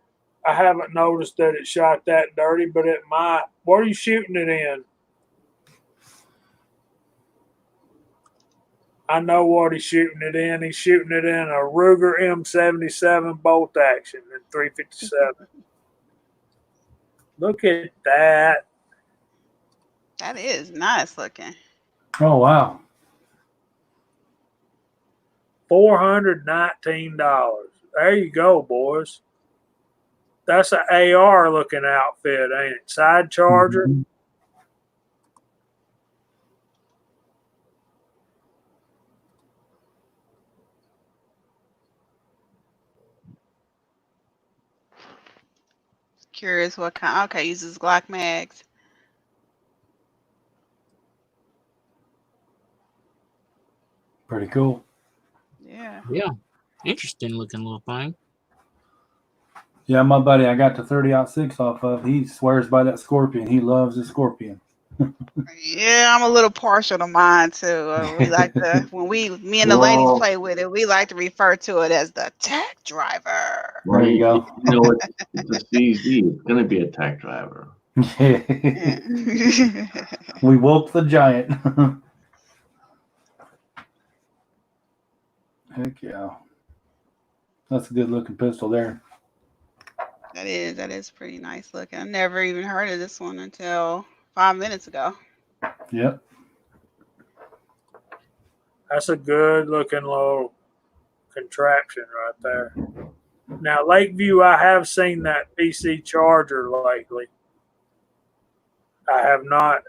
I haven't noticed that it shot that dirty, but it might. What are you shooting it in? I know what he's shooting it in. He's shooting it in a Ruger M77 bolt action in 357. Look at that. That is nice looking. Oh, wow. $419. There you go, boys. That's an AR looking outfit, ain't it? Side charger. Mhm. Curious what kind. Okay, uses Glock mags. Pretty cool. Yeah. Yeah. Interesting looking little thing. Yeah, my buddy I got the 30-06 off of, he swears by that Scorpion. He loves the Scorpion. Yeah, I'm a little partial to mine too. We like to me and the ladies Well, play with it. We like to refer to it as the tech driver. well, There you go. You know, it's a CZ. It's going to be a tech driver. Yeah. We woke the giant. Heck yeah. That's a good looking pistol there. That is pretty nice looking. I never even heard of this one until 5 minutes ago. Yep. That's a good looking little contraption right there. Now, Lakeview, I have seen that PC charger lately. I have not.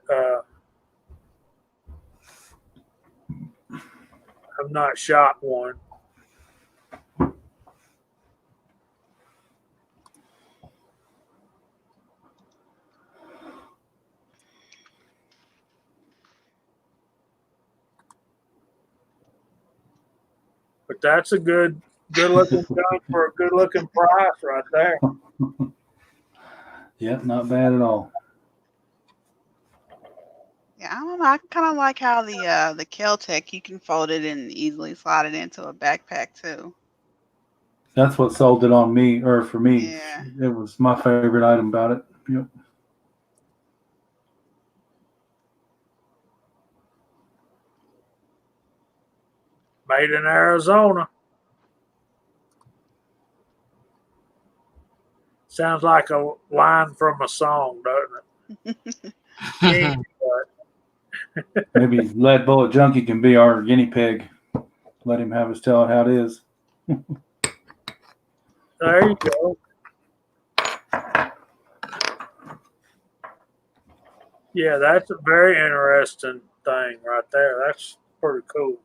I've not shot one. But that's a good looking gun for a good looking price right there. Yep, not bad at all. Yeah, I don't know. I kind of like how the Kel-Tec, you can fold it and easily slide it into a backpack too. That's what sold it on me, or for me. Yeah. It was my favorite item about it. Yep. Made in Arizona. Sounds like a line from a song, doesn't it? Yeah, but Maybe Lead Bullet Junkie can be our guinea pig. Let him have us tell it how it is. there you go. Yeah, that's a very interesting thing right there. That's pretty cool.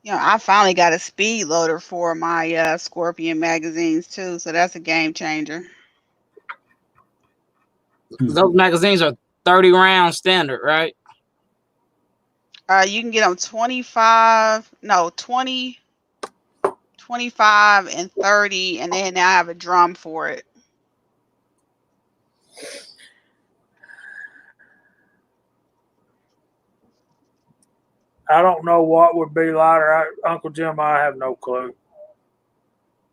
You know, I finally got a speed loader for my Scorpion magazines too, so that's a game changer. Those magazines are 30 round standard, right? You can get them 25, 25 and 30, and then now I have a drum for it. I don't know what would be lighter. Uncle Jim, I have no clue.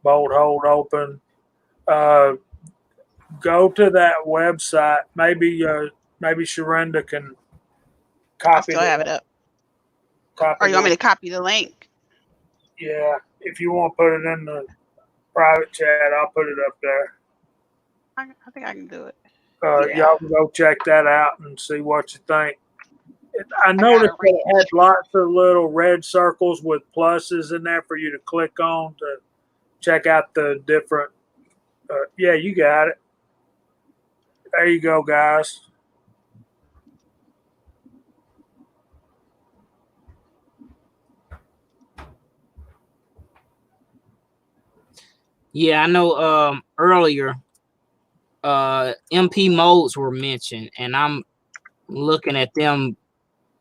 Bolt hold open. Go to that website. Maybe Sharonda can copy. I still have it up. Copy. Or you want me to copy the link? Yeah, if you want to put it in the private chat, I'll put it up there. I think I can do it. Y'all can go check that out and see what you think. I noticed that it had lots of little red circles with pluses in there for you to click on to check out the different. Yeah, you got it. There you go, guys. Yeah, I know earlier MP modes were mentioned, and I'm looking at them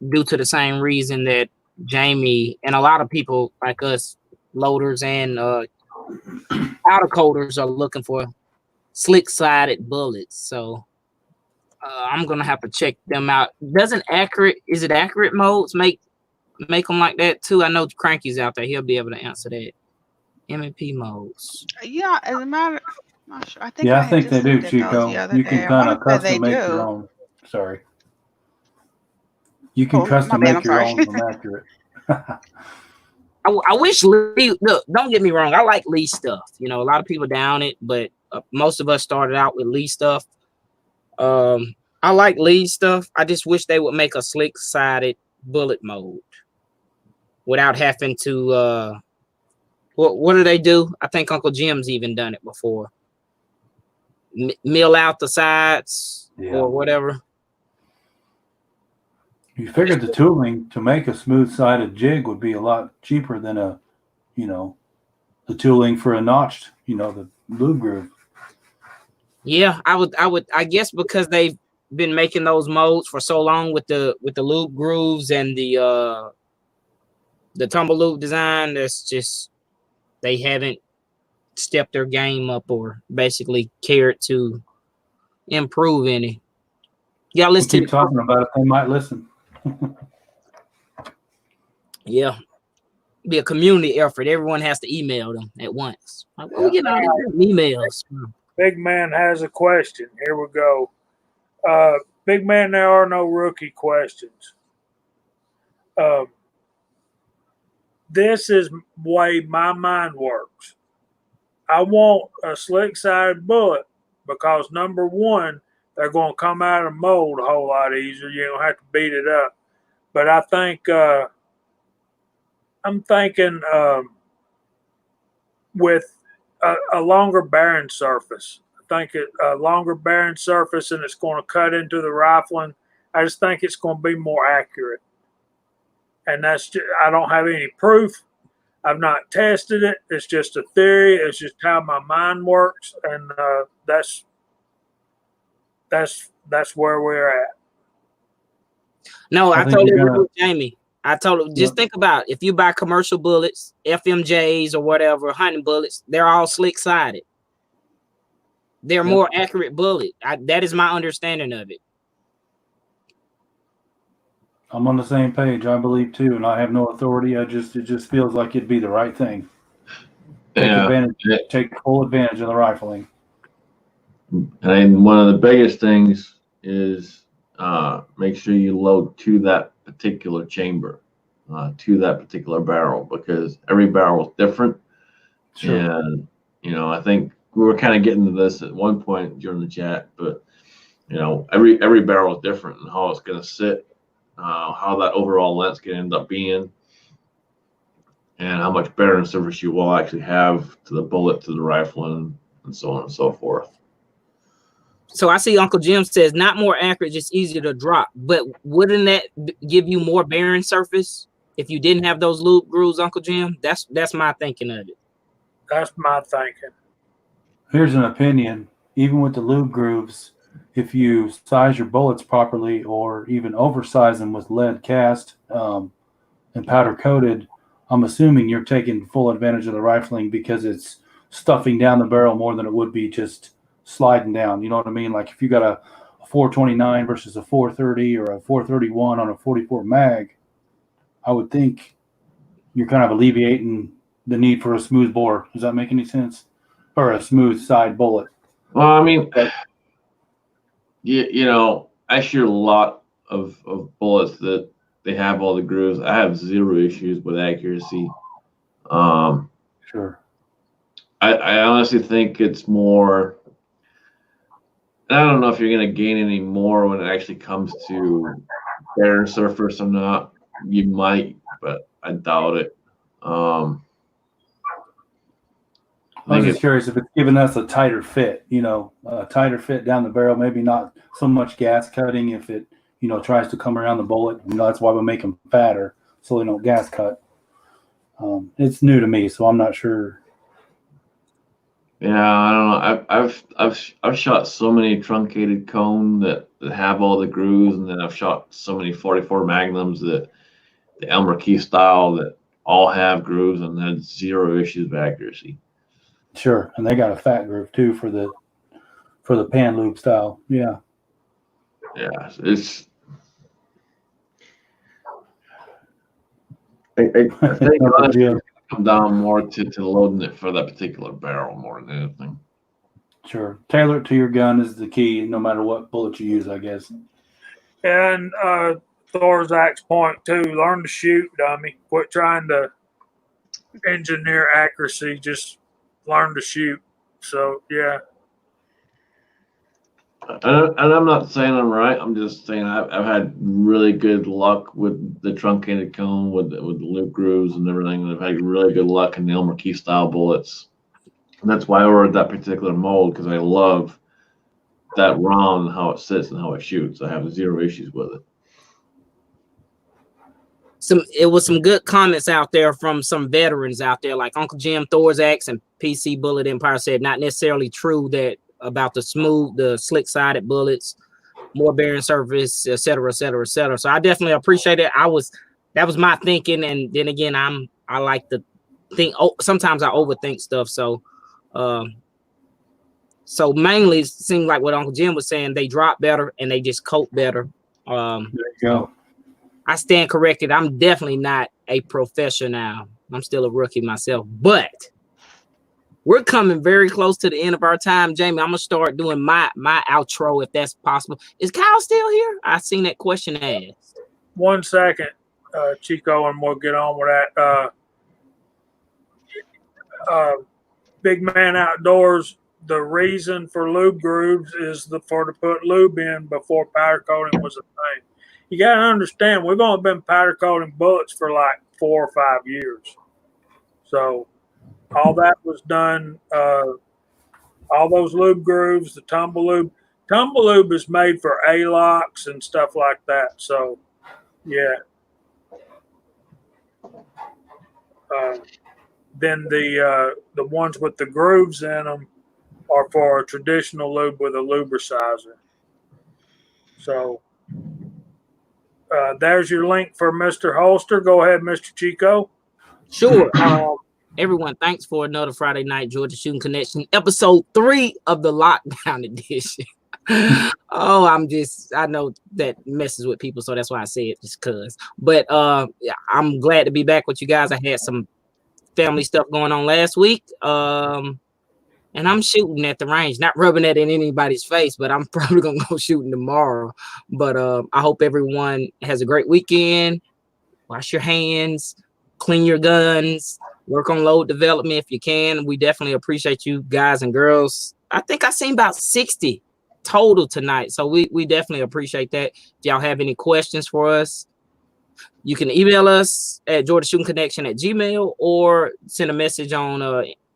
due to the same reason that Jamie and a lot of people like us, loaders and outer coders, are looking for slick-sided bullets. So I'm gonna have to check them out. Is it accurate modes make them like that too? I know Cranky's out there; he'll be able to answer that. MP modes. Yeah, as a matter, I'm not sure. I think Yeah, I think they do, those Chico. the other You day. can I kind wanna of say they custom make your do. own. Sorry. You can Oh, my custom bad, make I'm your sorry. own from accurate. I wish Lee. Look, don't get me wrong. I like Lee stuff. You know, a lot of people down it, but most of us started out with Lee stuff. I like Lee stuff. I just wish they would make a slick-sided bullet mode without having to. What do they do? I think Uncle Jim's even done it before. Mill out the sides or whatever. You figured the tooling to make a smooth-sided jig would be a lot cheaper than the tooling for a notched, the lube groove. Yeah, I guess because they've been making those modes for so long with the loop grooves and the tumble loop design. That's just they haven't stepped their game up or basically cared to improve any. Yeah, We keep talking about it. They might listen. Yeah, be a community effort. Everyone has to email them at once. Like, well, we get all these emails. Big Man has a question. Here we go. Big Man, there are no rookie questions. This is the way my mind works. I want a slick-sided bullet because, number one, they're going to come out of the mold a whole lot easier. You don't have to beat it up. But I think I'm thinking with a longer bearing surface. I think a longer bearing surface, and it's going to cut into the rifling. I just think it's going to be more accurate. And that's just, I don't have any proof. I've not tested it. It's just a theory. It's just how my mind works, and that's where we're at. No, I totally agree with Jamie. Just think about it. If you buy commercial bullets, FMJs or whatever, hunting bullets, they're all slick sided. They're more accurate bullet. That is my understanding of it. I'm on the same page. I believe too, and I have no authority. It just feels like it'd be the right thing. Take full advantage of the rifling. And one of the biggest things is make sure you load to that particular chamber, to that particular barrel, because every barrel is different. Sure. And, I think we were kind of getting to this at one point during the chat, but, every barrel is different and how it's going to sit, how that overall length's going to end up being, and how much bearing surface you will actually have to the bullet, to the rifle, and so on and so forth. So I see Uncle Jim says not more accurate, just easier to drop. But wouldn't that give you more bearing surface if you didn't have those loop grooves, Uncle Jim? That's my thinking of it. That's my thinking. Here's an opinion. Even with the lube grooves, if you size your bullets properly or even oversize them with lead cast and powder coated, I'm assuming you're taking full advantage of the rifling because it's stuffing down the barrel more than it would be just sliding down. You know what I mean? Like if you got a 429 versus a 430 or a 431 on a 44 mag, I would think you're kind of alleviating the need for a smooth bore. Does that make any sense? Or a smooth side bullet? Well, I mean, I shoot a lot of bullets that they have all the grooves. I have zero issues with accuracy. Sure. I honestly think it's more. I don't know if you're going to gain any more when it actually comes to bearing surface or not. You might, but I doubt it. I was just curious if it's giving us a tighter fit, a tighter fit down the barrel, maybe not so much gas cutting if it, tries to come around the bullet. That's why we make them fatter so they don't gas cut. It's new to me, so I'm not sure. Yeah, I don't know. I've shot so many truncated cone that have all the grooves, and then I've shot so many 44 Magnums that the Elmer Key style that all have grooves and had zero issues of accuracy. Sure, and they got a fat groove too for the pan lube style. Yeah. Yeah, it's. I think honestly, it's come down more to loading it for that particular barrel more than anything. Sure, tailor it to your gun is the key, no matter what bullet you use, I guess. And Thorzak's point too: learn to shoot, dummy. Quit trying to engineer accuracy. Just learn to shoot. So yeah. And I'm not saying I'm right. I'm just saying I've had really good luck with the truncated cone, with the loop grooves and everything. And I've had really good luck in the Elmer Key style bullets. And that's why I ordered that particular mold, because I love that round, how it sits and how it shoots. I have zero issues with it. It was some good comments out there from some veterans out there, like Uncle Jim, Thorzak's, and PC Bullet Empire said not necessarily true that about the slick-sided bullets, more bearing surface, et cetera, et cetera, et cetera. So I definitely appreciate it. That was my thinking, and then again, I like to think. Oh, sometimes I overthink stuff. So mainly it seemed like what Uncle Jim was saying. They drop better and they just coat better. There you go. I stand corrected. I'm definitely not a professional. I'm still a rookie myself, but we're coming very close to the end of our time. Jamie, I'm going to start doing my outro if that's possible. Is Kyle still here? I seen that question asked. 1 second, Chico, and we'll get on with that. Big Man Outdoors, the reason for lube grooves is to put lube in before powder coating was a thing. You got to understand, we've only been powder coating bullets for like 4 or 5 years. So all that was done, all those lube grooves, the tumble lube. Tumble lube is made for A-locks and stuff like that. So, yeah. Then the ones with the grooves in them are for a traditional lube with a lubricizer. So there's your link for Mr. Holster. Go ahead, Mr. Chico. Sure. Everyone, thanks for another Friday Night Georgia Shooting Connection, episode 3 of the Lockdown Edition. I know that messes with people, so that's why I say it, just cause. But I'm glad to be back with you guys. I had some family stuff going on last week. And and I'm shooting at the range, not rubbing that in anybody's face, but I'm probably gonna go shooting tomorrow. But I hope everyone has a great weekend. Wash your hands, clean your guns, work on load development if you can. We definitely appreciate you guys and girls. I think I seen about 60 total tonight, so we definitely appreciate that. If y'all have any questions for us, you can email us at georgiashootingconnection@gmail.com or send a message on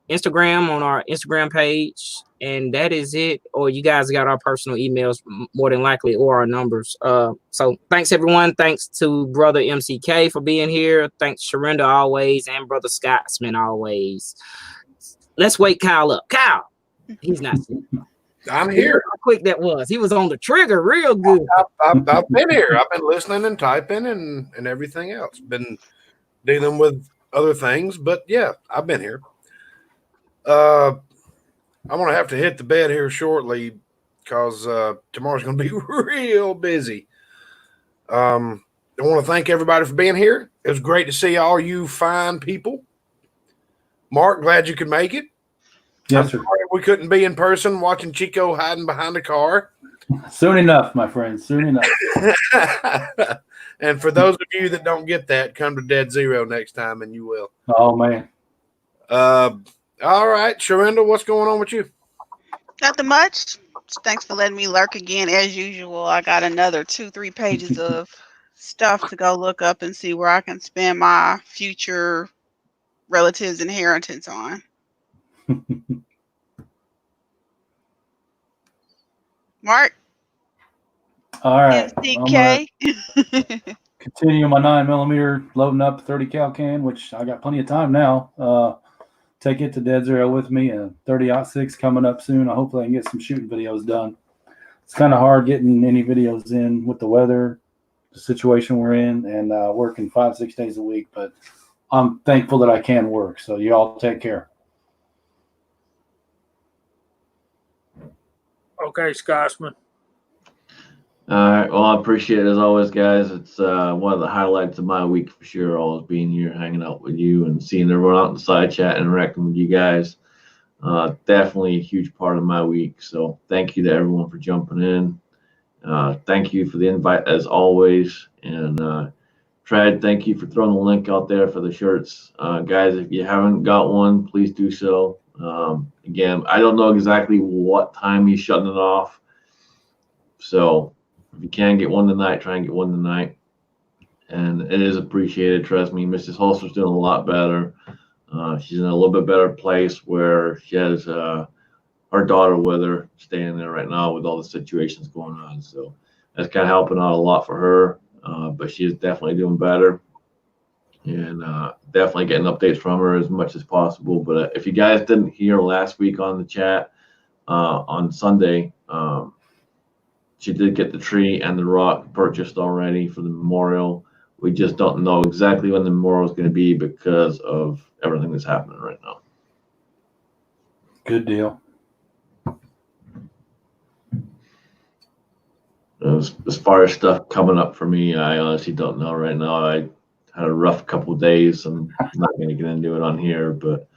Instagram on our Instagram page, and that is it. Or you guys got our personal emails more than likely, or our numbers. So thanks everyone. Thanks to brother MCK for being here. Thanks Sharinda always, and brother Scotsman always. Let's wake Kyle up. Kyle, he's not sleeping. I'm here. How quick that was. He was on the trigger real good. I've been here. I've been listening and typing and everything else. Been dealing with other things, but yeah, I've been here. I'm gonna have to hit the bed here shortly because tomorrow's gonna be real busy. I want to thank everybody for being here. It was great to see all you fine people. Mark, glad you could make it. Yes, I'm sir. sorry we couldn't be in person watching Chico hiding behind the car. Soon enough, my friend. Soon enough. And for those of you that don't get that, come to Dead Zero next time and you will. Oh, man. All right, Sharinda, what's going on with you? Nothing much. Thanks for letting me lurk again. As usual, I got another 2-3 pages of stuff to go look up and see where I can spend my future relatives' inheritance on. Mark? All right. MCK? Continue my 9mm loading up 30 cal can, which I got plenty of time now. Take it to Dead Zero with me. 30-06 coming up soon. Hopefully I can get some shooting videos done. It's kind of hard getting any videos in with the weather, the situation we're in, and working 5-6 days a week. But I'm thankful that I can work. So you all take care. Okay, Scotsman. All right. Well, I appreciate it as always, guys. It's one of the highlights of my week for sure. Always being here, hanging out with you, and seeing everyone out in the side chat, interacting with you guys. Definitely a huge part of my week. So thank you to everyone for jumping in. Thank you for the invite as always. And Trad, thank you for throwing the link out there for the shirts. Guys, if you haven't got one, please do so. Again, I don't know exactly what time he's shutting it off. So if you can get one tonight, try and get one tonight. And it is appreciated. Trust me, Mrs. Holster's doing a lot better. She's in a little bit better place where she has her daughter with her, staying there right now with all the situations going on. So that's kind of helping out a lot for her. But she is definitely doing better. And definitely getting updates from her as much as possible. But if you guys didn't hear last week on the chat, on Sunday, she did get the tree and the rock purchased already for the memorial. We just don't know exactly when the memorial is going to be because of everything that's happening right now. Good deal. As far as stuff coming up for me, I honestly don't know right now. I had a rough couple of days. I'm not going to get into it on here, but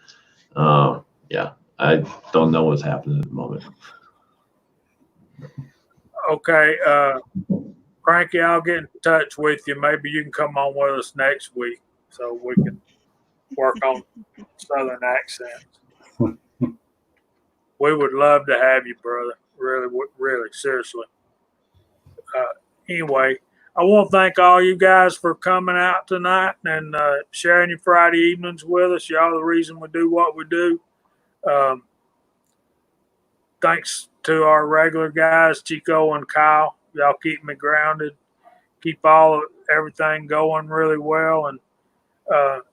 yeah, I don't know what's happening at the moment. Okay, Cranky, I'll get in touch with you. Maybe you can come on with us next week so we can work on Southern accents. We would love to have you, brother. Really, really, seriously. Anyway, I want to thank all you guys for coming out tonight and sharing your Friday evenings with us. Y'all are the reason we do what we do. Thanks to our regular guys, Chico and Kyle. Y'all keep me grounded, keep everything going really well. And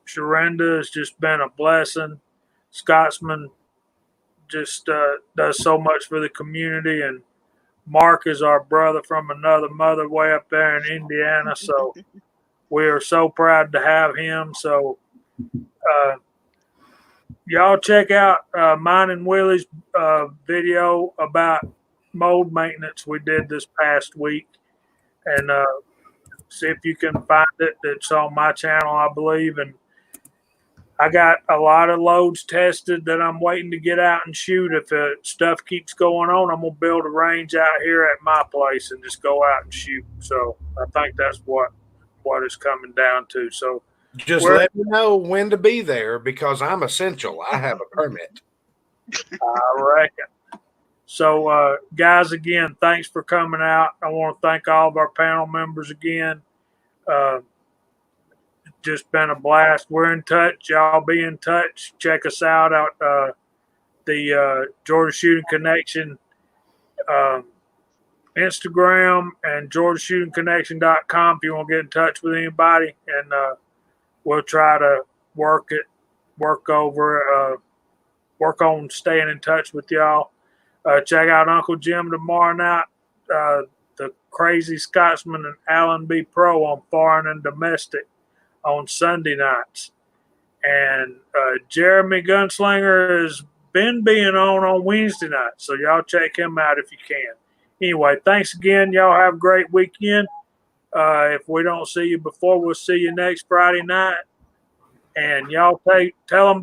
Sharinda has just been a blessing. Scotsman just does so much for the community. And Mark is our brother from another mother way up there in Indiana. So we are so proud to have him. So y'all check out mine and Willie's video about mold maintenance we did this past week, and see if you can find it. It's on my channel, I believe, and I got a lot of loads tested that I'm waiting to get out and shoot. If the stuff keeps going on, I'm gonna build a range out here at my place and just go out and shoot. So I think that's what it's coming down to. So Just let me know when to be there because I'm essential. I have a permit. I reckon. So, guys, again, thanks for coming out. I want to thank all of our panel members again. Just been a blast. We're in touch. Y'all be in touch. Check us out at the Georgia Shooting Connection Instagram and GeorgiaShootingConnection.com if you want to get in touch with anybody. And we'll try to work on staying in touch with y'all. Check out Uncle Jim tomorrow night. The Crazy Scotsman and Alan B. Pro on Foreign and Domestic on Sunday nights. And Jeremy Gunslinger has been being on Wednesday nights. So y'all check him out if you can. Anyway, thanks again. Y'all have a great weekend. If we don't see you before, we'll see you next Friday night. And y'all tell them